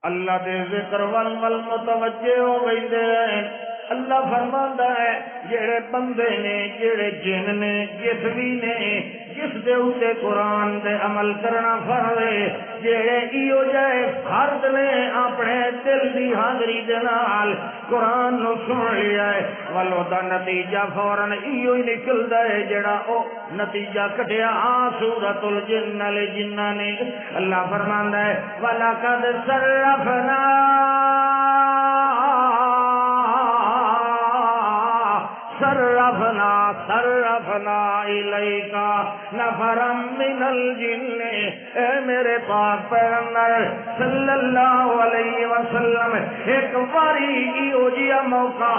اللہ دے ذکر وال متوجہ ہو ویندے ہیں اللہ فرماندا ہے جڑے بندے نے جڑے جن نے جس بھی نے جس دے اوتے قرآن دے عمل کرنا فرض ہے جڑے ایو جائے فرد نے اپنے دل دی حاضری دے نال قرآن نو سن لیا ہے ولو دا نتیجہ فوراً ایو ہی نکلدا ہے جڑا او نتیجہ کٹیا سورۃ الجن الجنہ نے اللہ فرماندا ہے وَلَقَدْ صَرَّفْنَا صرفنا الیک نفرا من الجن اے میرے پاک پیغمبر صلی اللہ علیہ وسلم ایک باری ایو جیا موقع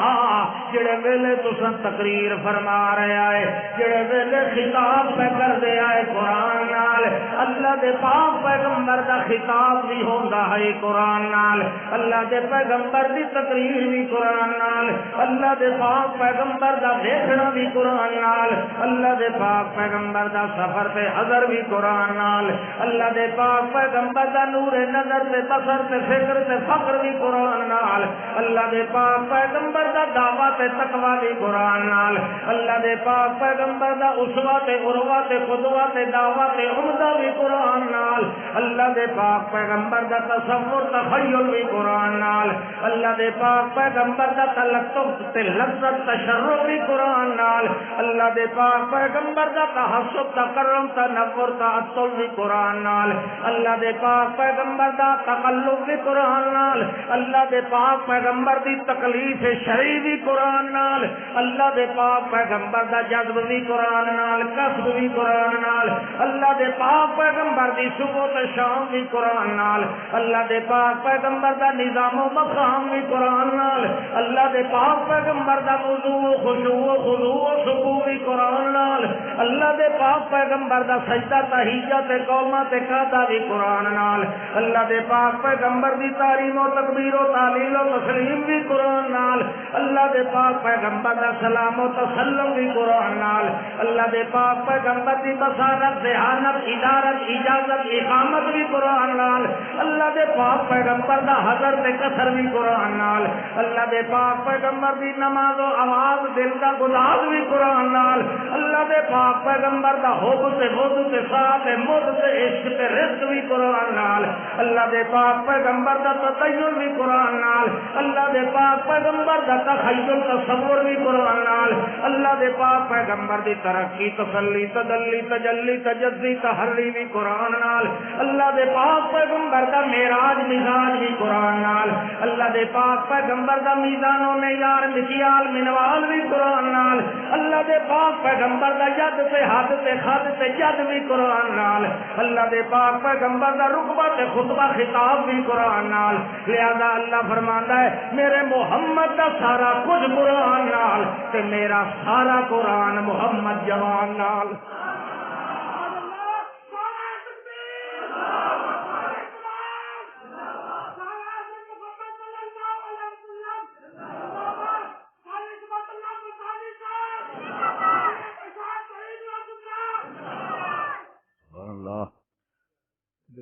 جڑے ویلے تساں تقریر فرما رہے آئے جڑے ویلے خطاب پہ کر دے آئے قرآن نال اللہ دے پاک پیغمبر دا خطاب بھی ہوندا ہے قرآن نال اللہ دے پیغمبر دی تقریر بھی قرآن نال اللہ دے پاک پیغمبر دا دیکھنا بھی قرآن نال اللہ دے پاک پیغمبر دا سفر تے حضر بھی قرآن نال اللہ دے پاک پیغمبر دا نور نظر تے بصر تے فکر تے فقر بھی قرآن نال اللہ دے پاک پیغمبر دا دعویٰ تے تقویٰ بھی قرآن نال اللہ دے پاک پیغمبر دا اسوہ تے عروہ تے قدوہ تے دعویٰ تے عمدہ بھی قرآن نال اللہ دے پاک پیغمبر دا تصور تخیل بھی قرآن نال اللہ دے پاک پیغمبر دا تلطف تے لذت تشرف بھی قرآن نال اللہ دے پاک پیغمبر دا تحسب تکرم تنور تعطل بھی قرآن نال اللہ دے پاک پیغمبر دا تقلب بھی قرآن نال اللہ دے پاک پیغمبر دی تکلیف شرعی بھی قرآن نال اللہ دے پاک پیغمبر دا جذب بھی قرآن نال کسب بھی قرآن نال اللہ دے پاک پیغمبر دی صبح تے شام بھی قرآن نال اللہ دے پاک پیغمبر دا نظام و مقام بھی قرآن نال اللہ دے پاک پیغمبر دا وضو و خشوع و خضوع و سکوع بھی قرآن نال اللہ دے پاک پیغمبر دا سجدہ تحیہ تے قومہ تے قادہ بھی قرآن نال اللہ دے پاک پیغمبر دی تعلیم و تکبیر و تعلیل و تسلیم بھی قرآن نال اللہ دے پاک پیغمبر دا سلام و تسلم بھی قرآن نال اللہ دے پاک پیغمبر دی بصارت ذہانت ادارت اجازت اقامت بھی قرآن نال اللہ دے پاک پیغمبر دا حضر تے کثر بھی قرآن نال اللہ دے پاک پیغمبر دی نماز و آواز دل دا گداز بھی قرآن نال اللہ دے پاک پیغمبر دا حب تے بود تے ساتھ مد تے عشق تے رزق بھی قرآن نال اللہ دے پاک پیغمبر دا تطیل بھی قرآن نال اللہ دے پاک پیغمبر دا تخیل تصور بھی قرآن نال اللہ دے پاک پیغمبر دی ترقی تسلی تدلی تجلی تجزی تحری بھی قرآن نال اللہ دے پاک پیغمبر دا معراج مزاج بھی قرآن نال اللہ دے پاک پیغمبر دا میزان و معیار مکیال منوال بھی قرآن نال اللہ دے پاک پیغمبر دا ید تے حد تے خد تے جد بھی قرآن نال اللہ دے پاک پیغمبر دا رقبہ تے خطبہ خطاب بھی قرآن نال لہذا اللہ فرماندا ہے میرے محمد دا سارا کچھ قرآن نال تے میرا سارا قرآن محمد جوان نال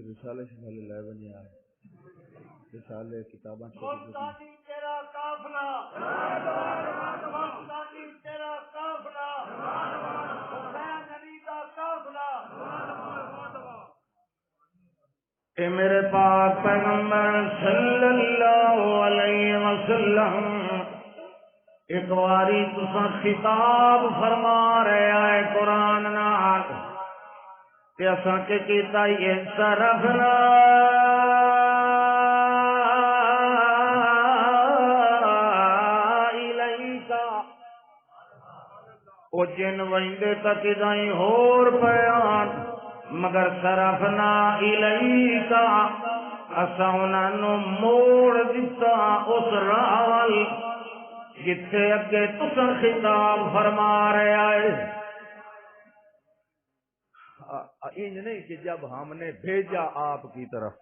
رسالے شمالے لائے بنی آئے رسالے کتاباں مستانی تیرا قافلہ مستانی تیرا قافلہ حسین علی دا قافلہ اے میرے پاک پیغمبر صلی اللہ علیہ وسلم ایک واری تساں خطاب فرما رہے آئے قرآن نال کہ اساں کے کیتا یہ صرفنا الیک او جن ویندے تک دائیں ہور پیان مگر صرفنا الیک اساں انہاں نو موڑ دتا اس راہ جتھے اگے تساں خطاب فرما رہے آئے انج نہیں کہ جب ہم نے بھیجا آپ کی طرف،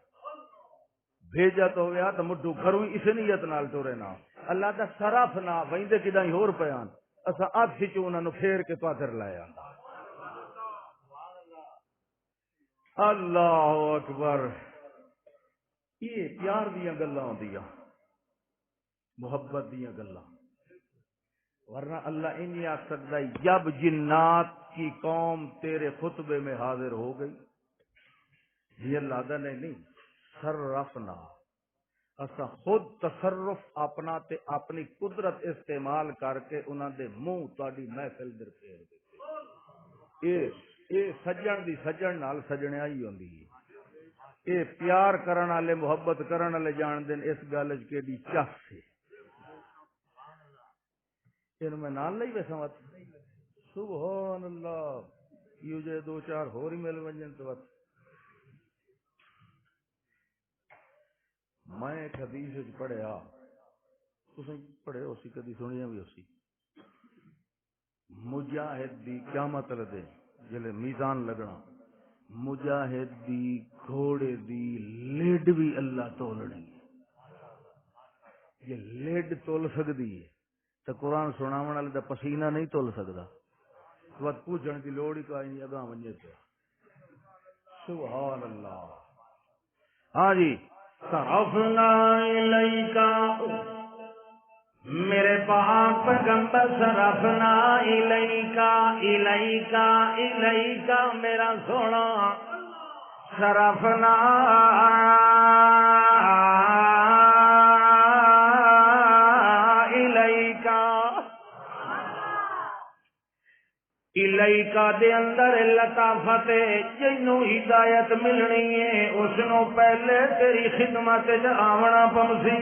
بھیجا تو گیا تو مڈو گھروں اس نیت نال ٹورے نا اللہ دا صرف نہ ویندے کدائی ہور پیان اسا ادھ چ انہاں نو پھیر کے پادر لایا. اللہ اکبر. یہ پیار دیاں گلاں ہوندیاں، محبت دیاں گلاں. ورنہ اللہ ان آخ سکتا ہے جب جنات کی قوم تیرے خطبے میں حاضر ہو گئی، یہ اللہ دا نہیں صرفنا، اسا خود تصرف اپنا تے اپنی قدرت استعمال کر کے انہاں دے منہ تہاڈی محفل در پھیر دتے. اے سجن دی سجن نال سجنیائی ہوندی ہے. اے پیار کرن والے محبت کرن والے جان دین اس گل وچ کیڑی چاہ سی. ان میں نال لئی ویسا وقت سبحان اللہ یوں جے دو چار ہور ہی مل ونجن تو وقت. میں ایک حدیث وچ پڑھیا، تسیں پڑھے ہو سی کدی سنیا بھی ہو سی، مجاہد دی قیامت دے جلے میزان لگنا، مجاہد دی گھوڑے دی لیڈ بھی اللہ تولنی ہے. یہ لیڈ تول سکدی ہے تو قرآن سناون والے دا پسینہ نہیں تول سکدا. وقت پوچھن دی لوڑ ہی کوئی نہیں، اگاں ونجے تے. سبحان اللہ. ہاں جی. صرفنا الیکا میرے پاک پیغمبر، صرفنا الیکا الیکا الیکا میرا سونا، صرفنا الیکا دے اندر لطافت جنوں ہدایت ملنی ہے اس نو پہلے تیری خدمت آونا پمسی.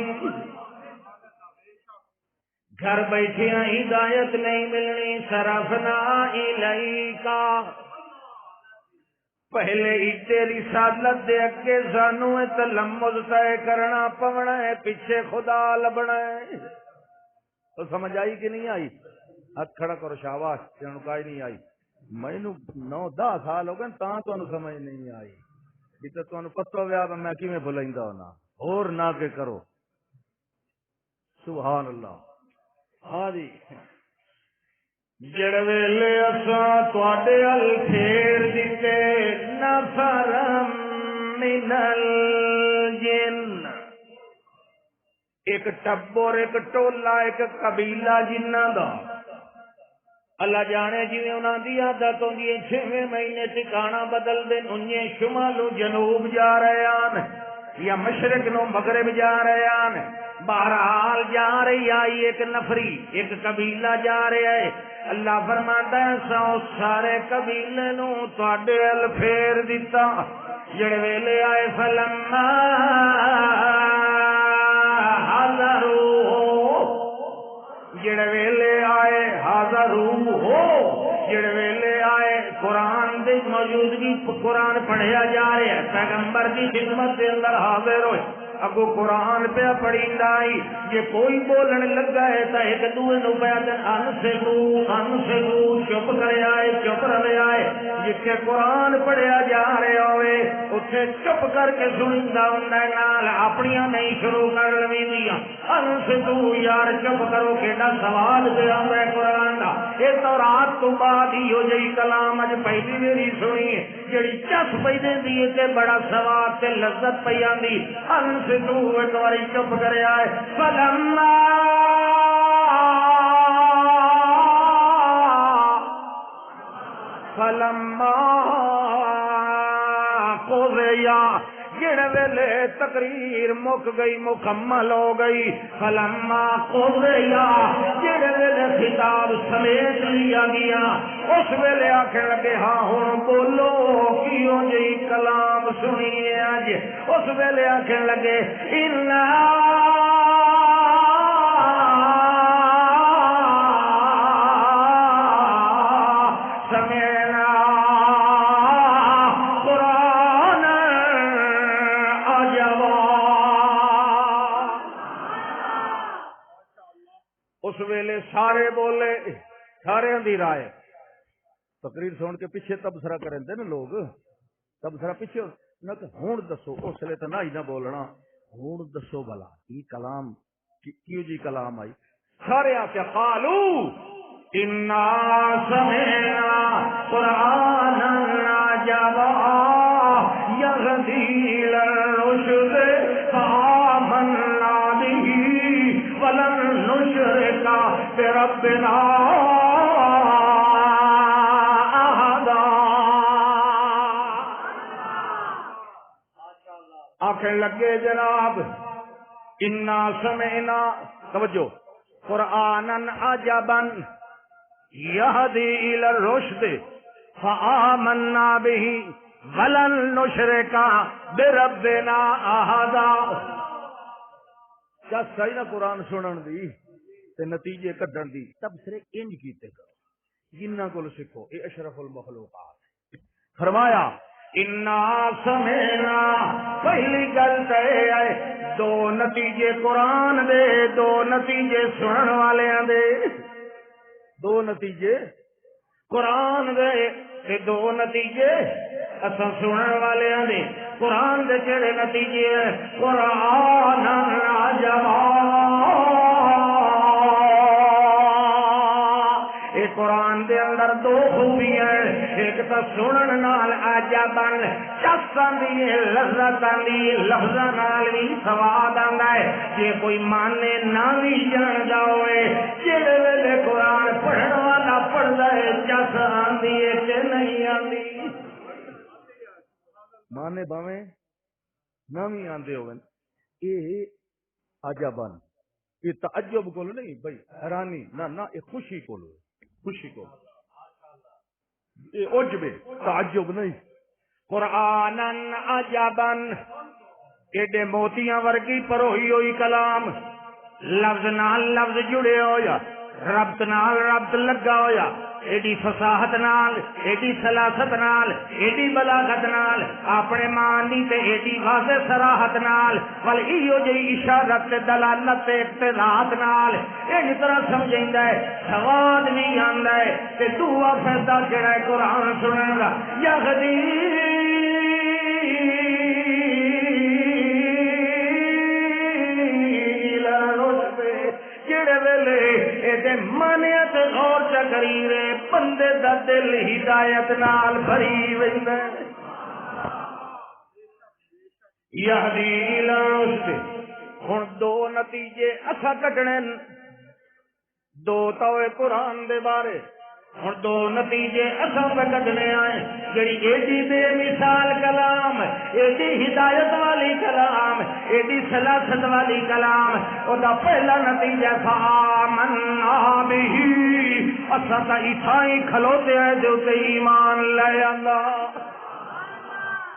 گھر بیٹھیاں ہدایت نہیں ملنی. صرفنا الیکا پہلے ہی تیری رسالت دے اگے سانو تلمذ طے کرنا پونا ہے، پیچھے خدا لبنا ہے. تو سمجھ آئی کہ نہیں آئی؟ ہاتھ کھڑا کرو شاباش. تینوں کائی نہیں آئی. مینوں 9-10 سال ہو گئے تاں تانوں سمجھ نہیں آئی. جتے تانوں پتہ ہویا میں کیویں بھلیندا ہونا اور نہ کہ کرو. سبحان اللہ. ہاں جی. جڑ ویلے اساں تواڈے ال پھیر دتے نفر من الجن، ایک ٹبر، ایک ٹولا، ایک قبیلہ جنہاں دا اللہ جانے جی انہاں دی عادت ہوندی ہے 6 مہینے ٹھکانہ بدل دین. انہیں شمال و جنوب جا رہے ہیں یا مشرق نو مغرب جا رہے ہیں، بہرحال جا رہی آئی ایک نفری، ایک قبیلہ جا رہا ہے. اللہ فرماتا ہے سو سارے قبیلے نو تواڈے ال پھیر دتا. جڑے ویلے آئے فلما جڑے ویلے آئے حاضر ہو، جڑے ویلے آئے قرآن دی موجودگی، قرآن پڑھیا جا رہا ہے، پیغمبر کی خدمت کے اندر حاضر ہوئے، اگو قرآن پہ پڑھیندا آئی. جے کوئی بولن لگا ہے تو ایک دوے نو بیان انسدو چپ کرے آئے، چپ رہے آئے. جتھے قرآن پڑھیا جا رہا ہوئے اتھے چپ کر کے سندا ہوندا نال اپنیاں نہیں شروع کر لویندیاں. انسدو یار چپ کرو، کیڑا سوال پہ آندا ہے قرآن دا. یہ تو رات تو بعد ہی ہو جئی کلام اج پہلی میری سنی جڑی چس پئی دیندی ہے تے بڑا ثواب تے لذت پئی آندی. انسدو ایک واری چپ کرے آئے. فلما قضیا جڑے ویلے تقریر مک گئی، مکمل ہو گئی. فلما قضیا جڑے ویلے خطاب سمیت لیا گیا اس ویلے آخر لگے ہاں ہوں بولو کیوں جی کلام سنیے اج. اس ویلے آخر لگے اس ویلے سارے بولے، سارے دی رائے. تقریر سن کے پیچھے تبصرہ کریں نا لوگ، تبصرہ پیچھے نہ کہ ہوں دسو، اس لیے تو نہ ہی نہ بولنا، ہوں دسو بلا یہ کلام کیوں جی کلام آئی؟ سارے آ کے قالو انا سمعنا قرآنا عجبا یہدی الی الرشد فآمنا به ولن نشرک بربنا احدا. آخر لگے جناب انا سمعنا، توجہ، قرآنا عجبا یہدی الی الرشد فآمنا به ولن نشرک بربنا احدا. کیا صحیح نہ قرآن سنن دی تے نتیجے کڈن دی تبصرے انج کیتے کرو جنہاں کول سکھو، اے اشرف المخلوقات. فرمایا انا سمعنا، پہلی گل تے ہے دو نتیجے قرآن دے، دو نتیجے سنن والیاں دے. دو نتیجے قرآن دے تے دو نتیجے اساں سنن والیاں دے. قرآن دے جڑے نتیجے ہیں قرآن عجبا، اے قرآن دے اندر دو خوبیاں ہیں، ایک تو سنن نال عجبن چس آندی ہے، لذت آندی ہے، لفظاں نال بھی سواد آندا ہے. جے کوئی مانے نہ بھی جاندا ہوئے، جڑے ویلے قرآن پڑھن والا پڑھدا ہے چس آندی ہے کہ نہیں آندی. مانے باویں نہ بھی آندے ہوئے، یہ عجبن، یہ تعجب کول نہیں بھائی حیرانی، نہ نہ یہ خوشی کول، خوشی کو یہ عجب تعجب نہیں. قرآنا عجبا، ایڈے موتیاں ورگی پروئی ہوئی کلام، لفظ نال لفظ جڑے ہویا، ربط نال ربط لگا ہویا، ایڈی فصاحت نال، ایڈی سلاست نال، ایڈی بلاغت نال، اپنے معنی تے ایڈی واضح صراحت نال، ول ایو جی اشارت تے دلالت تے اقتضاءات نال اس طرح سمجھیندا ہے، سواد بھی آندا ہے تے دعا فائدہ جڑا ہے قرآن سنن دا. یہدی جڑے ویلے اے مانیت غور چکری رے بندے دا دل ہدایت نال بھری ویندا. یہدی الی الرشد، ہن دو نتیجے اسا کڈنے، دو تو قرآن دے بارے، ہن دو نتیجے اساں پہ کڈنے آئے. جڑی ایڈی بے مثال کلام، ایڈی ہدایت والی کلام، ایڈی سلاست والی کلام، او دا پہلا نتیجہ فآمنا بہ، اساں تا ایتھائی کھلوتے ہیں جو تے ایمان لے آندا.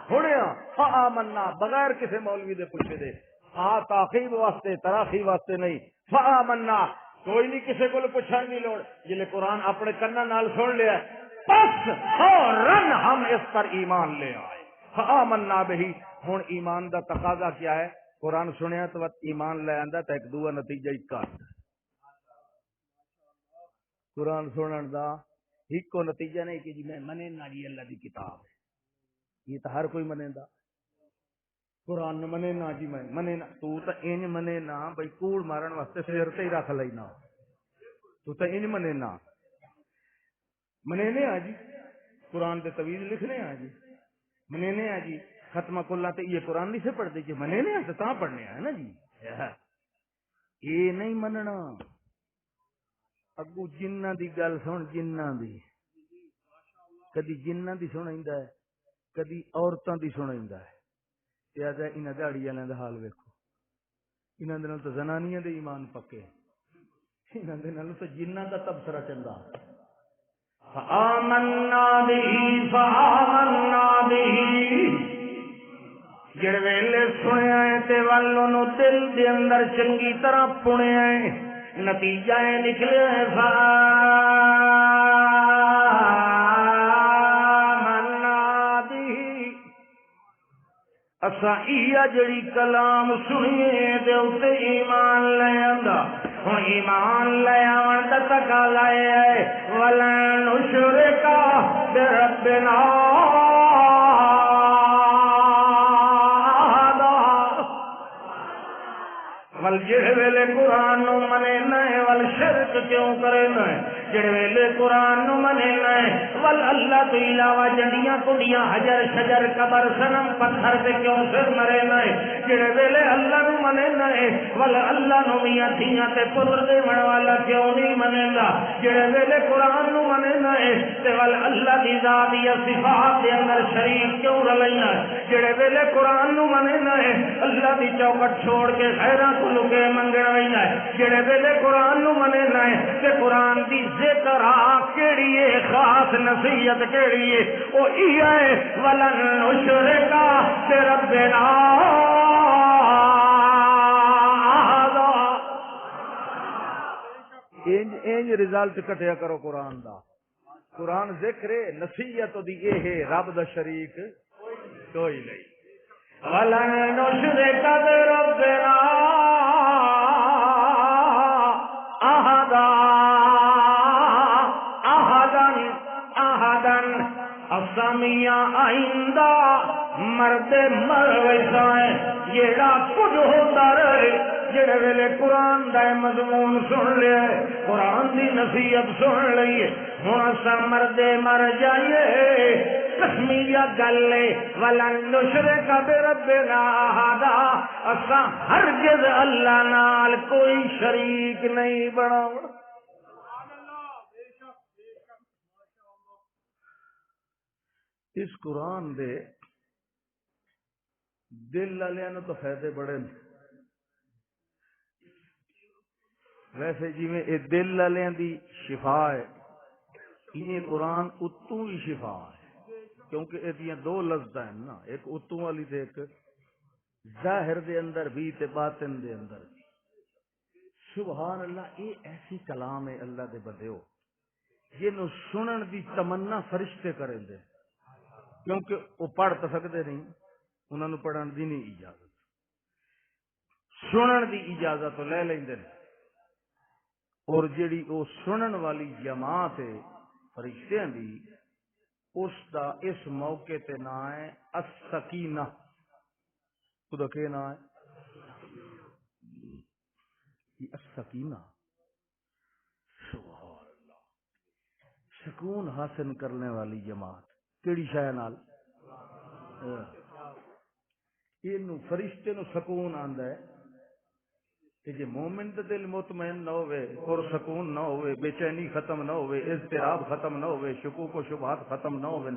سنیا فآمنا بغیر کسی مولوی دے پوچھے دے، ہاں تاخیر واسطے تراخی واسطے نہیں، فآمنا کوئی نہیں کسی کو پوچھنے کی لوڑ، جلے قرآن اپنے کنا نال سن لیا بس فوراً ہم اس پر ایمان لے آئے. فآمنا بہ، ہن ایمان دا تقاضا کیا ہے؟ قرآن سنیا تو ایمان لے آندا تو ایک دوسرا نتیجہ ایک قرآن سنن دا ایک کو نتیجہ نہیں کہ جی میں منے نہ جی اللہ دی کتاب ہے، یہ تو ہر کوئی منے دا. قرآن نے منے نہ جی میں منے نہ، تو انج منے نہ بھائی کوڑ مارن واسطے سر تے ہی رکھ لینا، تو انج منے نہ منے آ جی قرآن تے طویل لکھنے آ جی منے آ جی ختمہ کلا تے یہ قرآن نہیں سے پڑھتے جی منے آ تو پڑھنے ہے نا جی. یہ نہیں مننا. اگو جنہ دی گل سن، جنہ دی کدی جنہ دی سنائندا ہے کدی عورتاں دی سنائندا ہے. انہاں دہاڑی والوں دا حال ویکھو، انہاں دے نال تو زنانیاں دے ایمان پکے، انہاں دے نال تو جنہ دا تبصرہ چندا. فآمنا به فآمنا به، جڑ ویلے سنیا ہے تے والوں نو دل دے اندر چنگی طرح پڑیا ہے، نتیجہ نکلے اسا جڑی کلام سنیے دے اتے ایمان لے آندا. ہن ایمان لے آن دا تقاضا ہے ولن نشرک بربنا ول جڑے ویلے قرآن نو منے نہ ول شرک کیوں کرے نہ جڑے ویلے قرآن نو منے نہ ول اللہ تو علاوہ جنڈیاں کڑیاں حجر شجر قبر صنم پتھر تے کیوں سر مرے نہ جڑے ویلے اللہ نو منے نہ ول اللہ نو میاں تھیاں تے پتر دے من والا کیوں نہیں منے گا جڑے ویلے قرآن نو منے نہ تے ول اللہ دی ذات یا صفات دے اندر شریک کیوں رلینا جڑے ویلے قرآن نو منے نہ اللہ دی چوکٹ چھوڑ کے خیراں کو لکے منگن وینا جڑے ویلے قرآن نو منے نہ تے قرآن دی ذکر کیڑی ہے خاص نصیحت کیڑی ہے او ای ہے ولن نشرکا بربنا انج رزلٹ کٹیا کرو قرآن دا قرآن ذکر نصیحت دی اے ہے رب دا شریک کوئی نہیں ولن نشرک بربنا احدا احدن اسامیاں آئندہ مرد مرویسائیں جیڑا کچھ ہوتا رہے جڑے ویلے قرآن دا مضمون سن لے قرآن دی نصیحت سن لئیے ہن اسا مردے مر جائیے قسمیہ گلے ولن نشرک بربنا احدا اسا ہرگز اللہ نال کوئی شریک نہیں بناؤ اس قرآن دے دل والے نو تو فائدے بڑے ویسے جی میں یہ دل والے دی شفا ہے یہ قرآن اتوں بھی شفا ہے کیونکہ یہ دو لفظ ہیں نا ایک اتوں والی تے ایک ظاہر دے اندر بھی تے باطن دے اندر بھی سبحان اللہ یہ ایسی کلام ہے اللہ دے بندیو جنوں سنن دی تمنا فرشتے کریں دے کیونکہ وہ پڑھ تو سکتے نہیں انہوں نے پڑھن دی نہیں اجازت سنن دی اجازت لے لیں دے اور جیڑی وہ سنن والی جماعت ہے فرشتیاں دی اس دا اس موقع تے نا ہے السکینہ خدا کے نا ہے یہ السکینہ سبحان اللہ سکون حاصل کرنے والی جماعت کیڑی شے نال اینو فرشتے نو سکون آندا ہے کہ جے مومن دے دل مطمئن نہ ہوئے اور سکون نہ ہوئے بے چینی ختم نہ ہوئے اضطراب ختم نہ ہوئے شکوک و شبہات ختم نہ ہوئے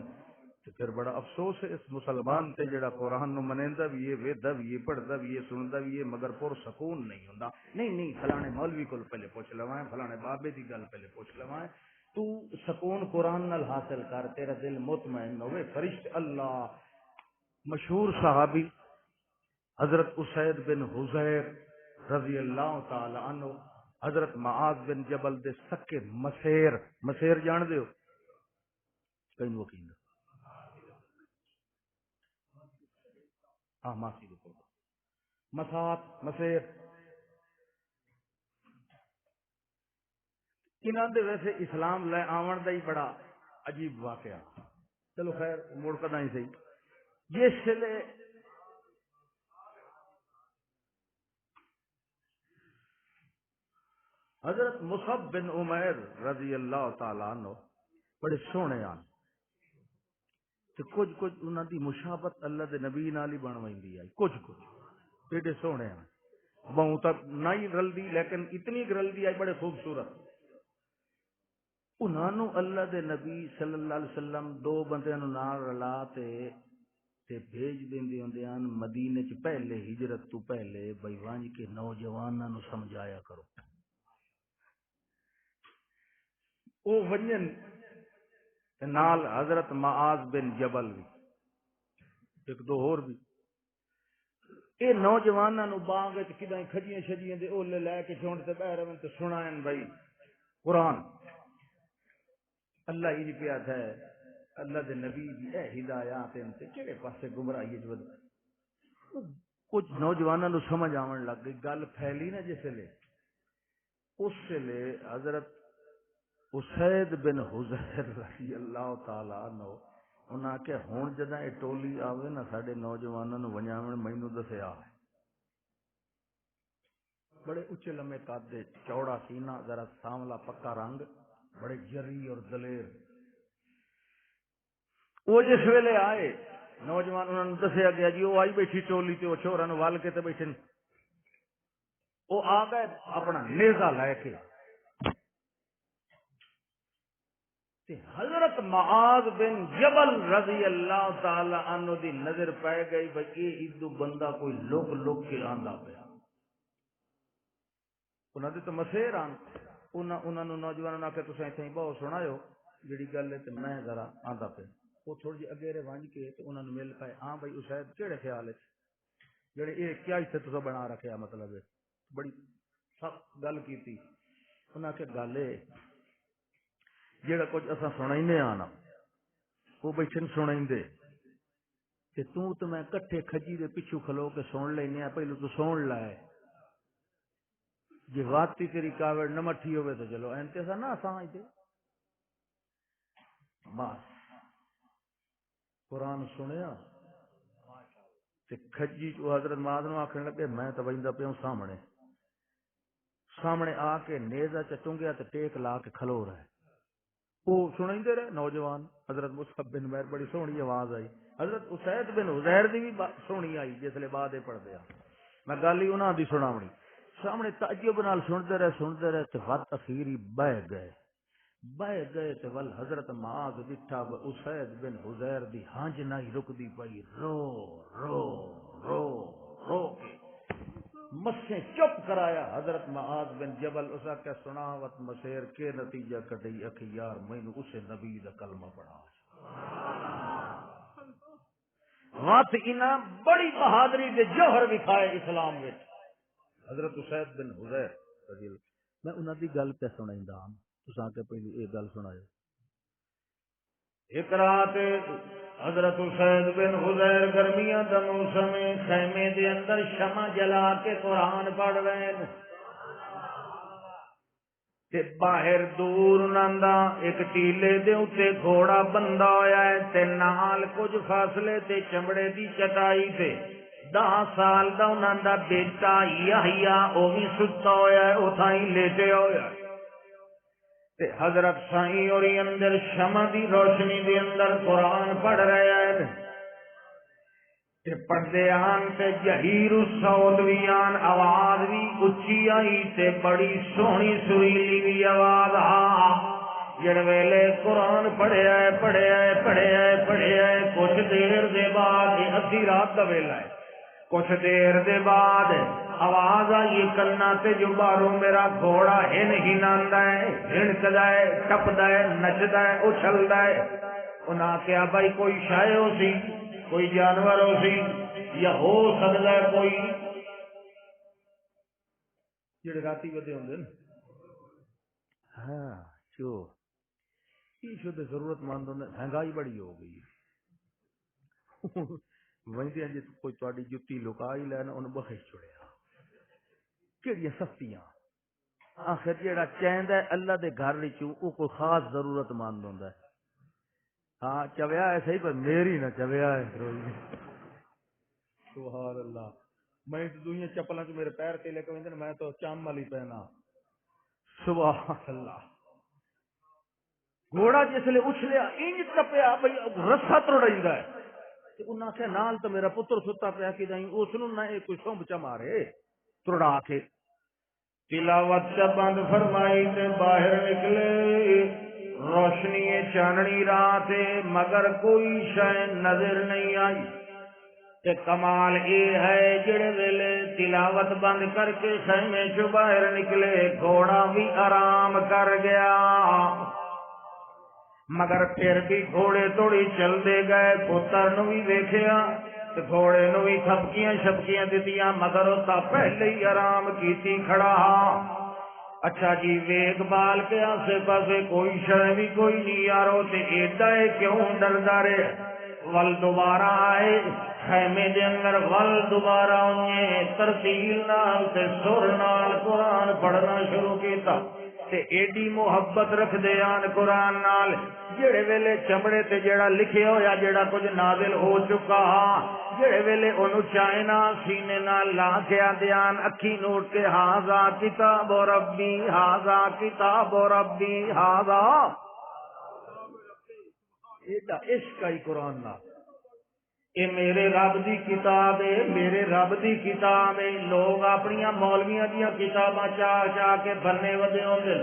تو پھر بڑا افسوس ہے اس مسلمان تے جڑا قرآن نو منیندا بھی ہے ویدا بھی ہے پڑھدا بھی ہے سندا بھی ہے مگر پر سکون نہیں ہوندا نہیں فلانے مولوی کول پہلے پوچھ لواں فلانے بابے دی گل پہلے پوچھ لواں تو سکون قرآن نال حاصل کر تیرا دل مطمئن ہوئے فرشت اللہ مشہور صحابی حضرت اسید بن حذیر رضی اللہ تعالی عنہ حضرت معاذ بن جبل دے سکے مسیر جان دیو کہیں وکیل ہاں ماسی کو مسات مسیر انہاں دے ویسے اسلام لے آون دا ہی بڑا عجیب واقعہ چلو خیر موڑ کدا ہی صحیح جس لے حضرت مصعب بن عمیر رضی اللہ تعالی عنہ بڑے سونے آن تے کچھ انہاں دی مشابت اللہ دے نبی نال ہی بن ویندی آئی کچھ ایڈے سونے آن بہت تک نہیں رلدی لیکن اتنی رلدی آئی بڑے خوبصورت انہاں نو اللہ دے نبی صلی اللہ علیہ وسلم دو بندیاں نو نال رلا تے بھیج دیندے ہوندے ہن مدینے چ پہلے ہجرت تو پہلے بھئی وانج کے نوجواناں نو سمجھایا کرو او ونجن نال حضرت معاذ بن جبل بھی ایک دو اور بھی اے نوجواناں نو باغ وچ کداں کھجیاں شجیاں دے اولے لے کے چھوڑ تے باہر ون تے سنائن بھئی قرآن اللہ ہی پیا تھا اللہ دے نبی دی اے ہدایات ان تے کیڑے پاسے گمراہی وچ کچھ نوجواناں نو سمجھ آون لگ گئی گل پھیلی نا جس لے اس لے حضرت اسید بن حذیر رضی اللہ تعالی عنہ انہاں کہ ہن جداں اے ٹولی آوے نا ساڈے نوجواناں نو ونجاون مینوں دسیا بڑے اونچے لمبے قد، چوڑا سینہ، ذرا سانولا پکا رنگ، بڑے جری اور دلیر۔ وہ جس ویلے آئے نوجوان انہوں نے دسیا گیا جی وہ آئی بیٹھی ٹولی تے وہ چھوڑا نو وال کے تے بیٹھے، وہ آ گئے اپنا نیزہ لے کے تے حضرت معاذ بن جبل رضی اللہ تعالی عنہ دی نظر پہ گئی بھئی یہ ادو بندہ کوئی لوک لوک کے آندا پیا، انہاں دے تو مسیر آن انہاں نو نوجوانوں نے کہ تساں ایتھے بہت سنایو جڑی گل ہے تے میں ذرا آندا پیا۔ وہ تھوڑی جی اگے ونج کے تے انہاں نو مل پائے، ہاں بھائی اسید کیڑے خیال ہے جڑے یہ کیا اتنے تساں بنا رکھیا، مطلب ہے بڑی سخت گل کیتی۔ انہاں کہ گل ہے جڑا کچھ اساں سنائینے آنا وہ بیٹھے سنائیندے تے تو میں کٹھے کھجی دے پیچھو کھلو کے سن لینے ہیں، پہلو تو سن لائے جی واتی تیری کاوڑ نہ مٹھی ہوئے تو چلو اینتے سا نا اساں ایتے بس قرآن سنیا تے کھجی جو حضرت معاذ نو آکھنے لگے میں تو ویندا پیوں سامنے آ کے نیزہ چٹونگیا تے ٹیک لا کے کھلو رہے، وہ سنائندے رہے نوجوان۔ حضرت مصعب بن عمیر بڑی سونی آواز آئی، حضرت اسید بن حذیر دی بھی سونی آئی جس لے بعد پڑھ دیا، میں گل ہی انہاں دی سناونی، سامنے تعجب نال سنتے رہے تے وقت اخیری بہ گئے تے ول حضرت معاذ ڈٹھا اسید بن حذیر دی ہنج نہیں رکدی پئی، رو رو رو رو کے مسے چپ کرایا حضرت معاذ بن جبل، اسا کہ سناوت مسیر کے نتیجہ کٹی اکھ یار مینوں اسے نبی دا کلمہ پڑھا، وقت انہاں بڑی بہادری دے جوہر دکھائے اسلام وچ۔ حضرت اسید بن حذیر رضی اللہ، میں انہاں دی گل پہ سنائندا ہاں، تساں کہ پہلے یہ گل سنایا۔ ایک رات حضرت اسید بن حذیر گرمیاں دا موسم خیمے دے اندر شمع جلا کے قرآن پڑھ رہے ہیں تے باہر دور ناندا ایک ٹیلے دے اوتے گھوڑا بندہ ہویا ہے تے نال کچھ فاصلے تے چمڑے دی چٹائی تے 10 سال دا انہاں دا بیٹا یحییٰ او بھی ستا ہویا ہے اتھائی لیٹے ہویا ہے تے حضرت سائیں اور اندر شمع دی روشنی دے اندر قرآن پڑھ رہے ہیں تے پڑھدے آن تے جہیر الصوت بھی آن، آواز بھی اچھی آئی تے بڑی سونی سریلی بھی آواز جڑ ویلے قرآن پڑھے کچھ دیر دے بعد ادھی رات دا ویلا ہے، کچھ دیر دے بعد آواز آئی کنا تے جو باروں میرا گھوڑا ہن ہناندا ہے، ہنکدا ہے، ٹپدا ہے، نچدا ہے، اچھلدا ہے۔ انہاں کہا بھائی کوئی شے ہو سی، کوئی جانور ہو سی، یا ہو سکتا ہے کوئی جڑے راتی ودے ہوندے نا، ہاں جو یہ تو ضرورت مند ہوندے، مہنگائی بڑی ہو گئی ہے وہندے جی کوئی تہاڈی جُتی لکائی لینا انہوں بخش چھڑیا، کیڑیاں سختیاں، آخر جیڑا چاہندا ہے اللہ دے گھر وچوں او کوئی خاص ضرورت مند ہوندا ہے، ہاں چویا ہے صحیح پر میری نہ چویا ہے، سبحان اللہ۔ میں تو دوئیاں چپلاں چ میرے پیر تے لے کے ویندے میں تو چام والی پہنا، سبحان اللہ۔ گھوڑا جس لے اچھلیا انج ٹپیا بھئی رسا توڑیندا ہے تے انہاں کہ نال تو میرا پتر ستا پیا کہ نہیں اس نوں نہ کوئی سونب چ مارے توڑا کے تلاوت چا بند فرمائی تے باہر نکلے، روشنی چاننی رات مگر کوئی شے نظر نہیں آئی تے کمال یہ ہے جڑے ویلے تلاوت بند کر کے خیمے چوں باہر نکلے گھوڑا بھی آرام کر گیا، مگر پھر بھی گھوڑے توڑی چل دے گئے، پتر نو بھی ویکھیا تے گھوڑے نو بھی تھپکیاں شپکیاں دتیاں مگر او تا پہلے ہی آرام کیتی کھڑا۔ اچھا جی ویگ بال کے آسے پاسے کوئی شے بھی کوئی نہیں یارو تے ایڈا ہے کیوں ڈردا رہے، ول دوبارہ آئے خیمے دے اندر، ول دوبارہ انہیں ترتیل نال تے سر نال قرآن پڑھنا شروع کیتا، تے ایڈی محبت رکھ دے آن قرآن نال جڑے ویلے چمڑے تے جڑا لکھے ہویا جڑا کچھ نازل ہو چکا جڑے ویلے انہوں چائنا سینے نال لا کے آدیان اکھی نوٹ کے ہاذا کتاب ربی ہاذا کتاب ربی ہاذا ایڈا عشق آئی قرآن نال اے میرے رب دی کتاب ہے میرے رب دی کتاب ہے لوگ اپنی مولویاں دیاں کتاباں چاہ چاہ کے بننے ودے ہوندے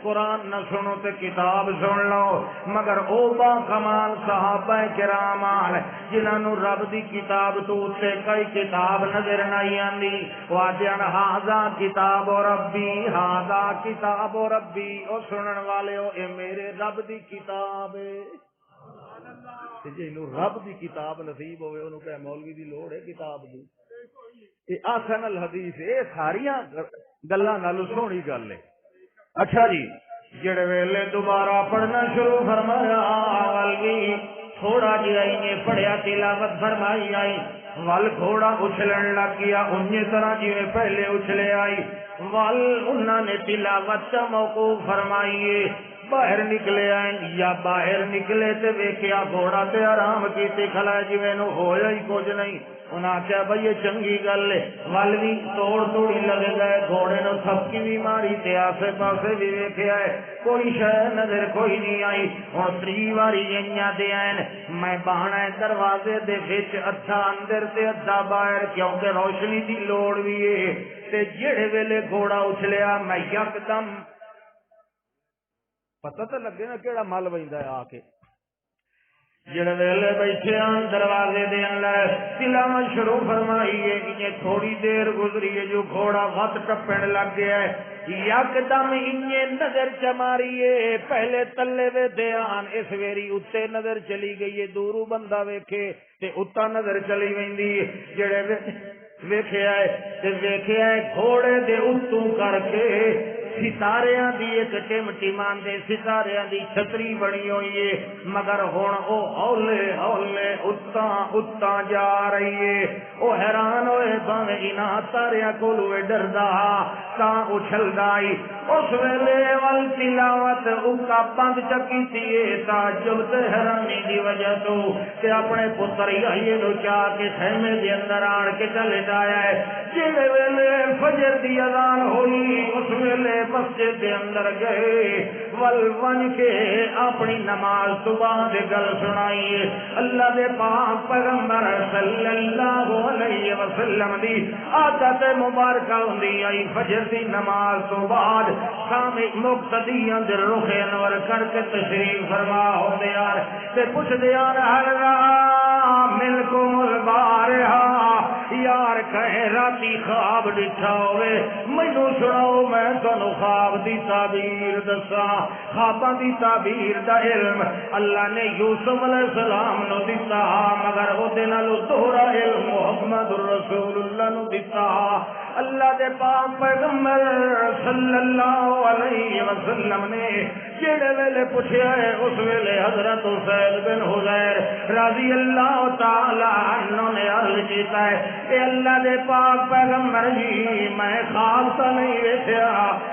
قرآن نہ سنو تے کتاب سن لو مگر او با کمال صحابہ کرام جنہاں نو رب دی کتاب تو تے کئی کتاب نظر نہیں آندی واجن ہاذا کتاب ربی ہاذا کتاب ربی او سنن والے او اے میرے رب دی کتاب ہے جی رب دی کتاب نصیب ہوئے انہوں کہ مولوی دی لوڑ ہے کتاب دی یہ آسن الحدیث یہ ساریاں گلاں نالوں سونی گل ہے اچھا جی جڑے ویلے دوبارہ پڑھنا شروع فرمایا والگی تھوڑا جی آئی نے پڑھیا تلاوت فرمائی آئی وال گھوڑا اچھلن لگ گیا انہی طرح جی میں پہلے اچھلے آئی وال انہوں نے تلاوت موقوف فرمائیے باہر نکلے آئیں یا باہر نکلے تے ویکھیا گھوڑا تے آرام کیتے کھلا جویں نو ہویا ہی کچھ نہیں انہاں کہا بھئی یہ چنگی گل ہے ول بھی توڑ توڑی لگے گئے گھوڑے نو تھپکی بھی ماری تے آسے پاسے بھی ویکھیا ہے کوئی شے نظر کوئی نہیں آئی ہن تری واری انہاں دے آئیں میں باہنا دروازے دے وچ ادھا اندر تے ادھا باہر کیونکہ روشنی دی لوڑ بھی ہے تے جڑے ویلے گھوڑا اچھلیا میں یکدم پتہ تو لگے نا کیڑا مل ویندا ہے آ کے جڑے ویلے بیٹھے آن دروازے دے اندر تلاوت شروع فرمائی ہے کہ تھوڑی دیر گزری ہے جو گھوڑا وقت ٹپن لگ گیا ہے یکدم انہیں نظر چماری ہے پہلے تلے وے دھیان اس ویری اتے نظر چلی گئی ہے دورو بندہ ویکھے تے اتا نظر چلی ویندی جڑے ویکھیا ہے گھوڑے دے اتوں کر کے ستاریاں دی ایک ٹمٹی ماندے ستاریاں دی چھتری بنی ہوئی ہے مگر ہن او ہولے ہولے اتاں جا رہی ہے او حیران ہوئے بھاویں انہاں تاریاں کولوں ڈردا تاں اچھلدا آئی اس ویلے ول تلاوت اکا بند چکی تھی تعجب تے حیرانی دی وجہ تو تے اپنے پتر یحییٰ نو چاہ کے خیمے دے اندر آن کے چلے جایا ہے جڑے ویلے فجر دی اذان ہوئی اس ویلے مسجد دے اندر گئے ول ون کے اپنی نماز صبح دے گل سنائی اللہ دے پاک پیغمبر صلی اللہ علیہ وسلم دی عادت مبارکہ ہوندی آئی فجر دی نماز تو بعد شام مقتدیاں دے رخ انور کر کے تشریف فرما ہوندے یار تے پوچھ دے یار حلرا ملکم البارحہ یار کہیں راتی خواب ڈٹھا ہوئے مینوں سناؤ میں تانوں خواب دی تعبیر دساں خواباں دی تعبیر دا علم اللہ نے یوسف علیہ السلام نو دتا مگر او دے نالوں دوہرا علم محمد رسول اللہ نو دتا اللہ دے پاک پیغمبر صلی اللہ علیہ وسلم نے جڑے ویلے پوچھیا ہے اس ویلے حضرت حسین بن حضیر رضی اللہ تعالی عنہ نے عرض کیتا ہے کہ اللہ دے پاک پیغمبر جی میں خواب تو نہیں ویکھیا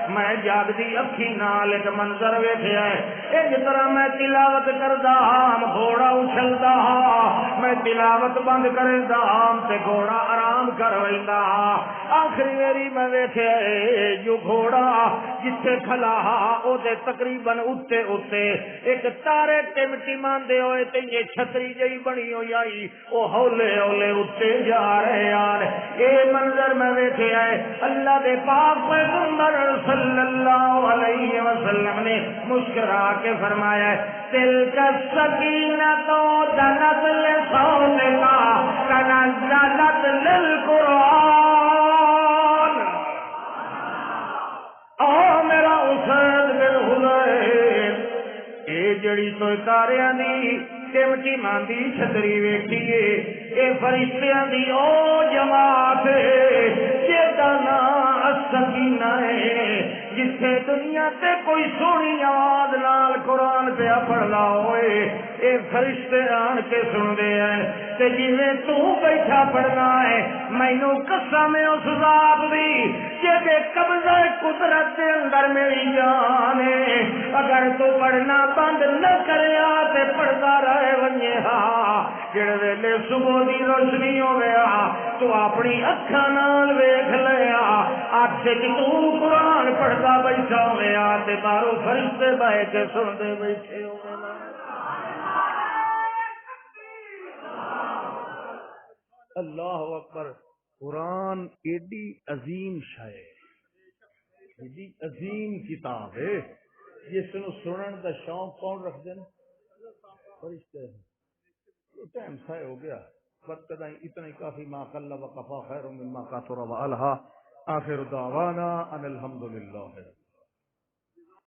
میں جاگدی اکھی نال ایک منظر ویکھیا ہے اس طرح میں تلاوت کردا ہاں گھوڑا اچھلدا ہاں میں تلاوت بند کردا ہاں تے گھوڑا آرام کر ویندا ہاں آخری میری میں ویکھیا ہے جو گھوڑا جتھے کھلا او دے تقریباً اتے ایک تارے ٹمٹی ماندے ہوئے تے یہ چھتری جئی بنی ہوئی آئی او ہولے ہولے اتے جا رہے یار اے منظر میں ویکھیا ہے اللہ دے پاک پیغمبر صلی اللہ علیہ وسلم نے مسکرا کے فرمایا ہے تلک السکینۃ دنت لصوتک کنزلت للقرآن میرا حسین بن حضیر اے جڑی تو تاریاں دی ٹمٹی ماندی چھتری ویکھیے اے فرشتیاں دی او جماعت جیدا نام السکینہ ہے جتھے دنیا تے کوئی سونی آواز نال قرآن پہ پڑھدا ہوئے اے فرشتے آن کے سن دے ہیں تے جویں تو بیٹھا پڑھنا ہے مینوں قسم اس ذات دی جے قبضہ قدرت دے اندر میری جان ہے اگر تو پڑھنا بند نہ کریا تے پڑھدا رہے ونجے جڑے ویلے صبح دی روشنی ہویا تو اپنی اکھاں نال ویکھ لیا اکھ وچ تو قرآن پڑھدا بیٹھا ہویا تے باہروں فرشتے بیٹھ کے سندے بیٹھے ہوئے اللہ اکبر قرآن ایڈی عظیم شے ایڈی عظیم کتاب ہے جس نو سنن دا شوق کون رکھ دین فرشتے ٹائم سائے ہو گیا بس کدائیں اتنا ہی کافی ما قل و کفا خیر مما کثر و الہا آخر دعوانا ان الحمدللہ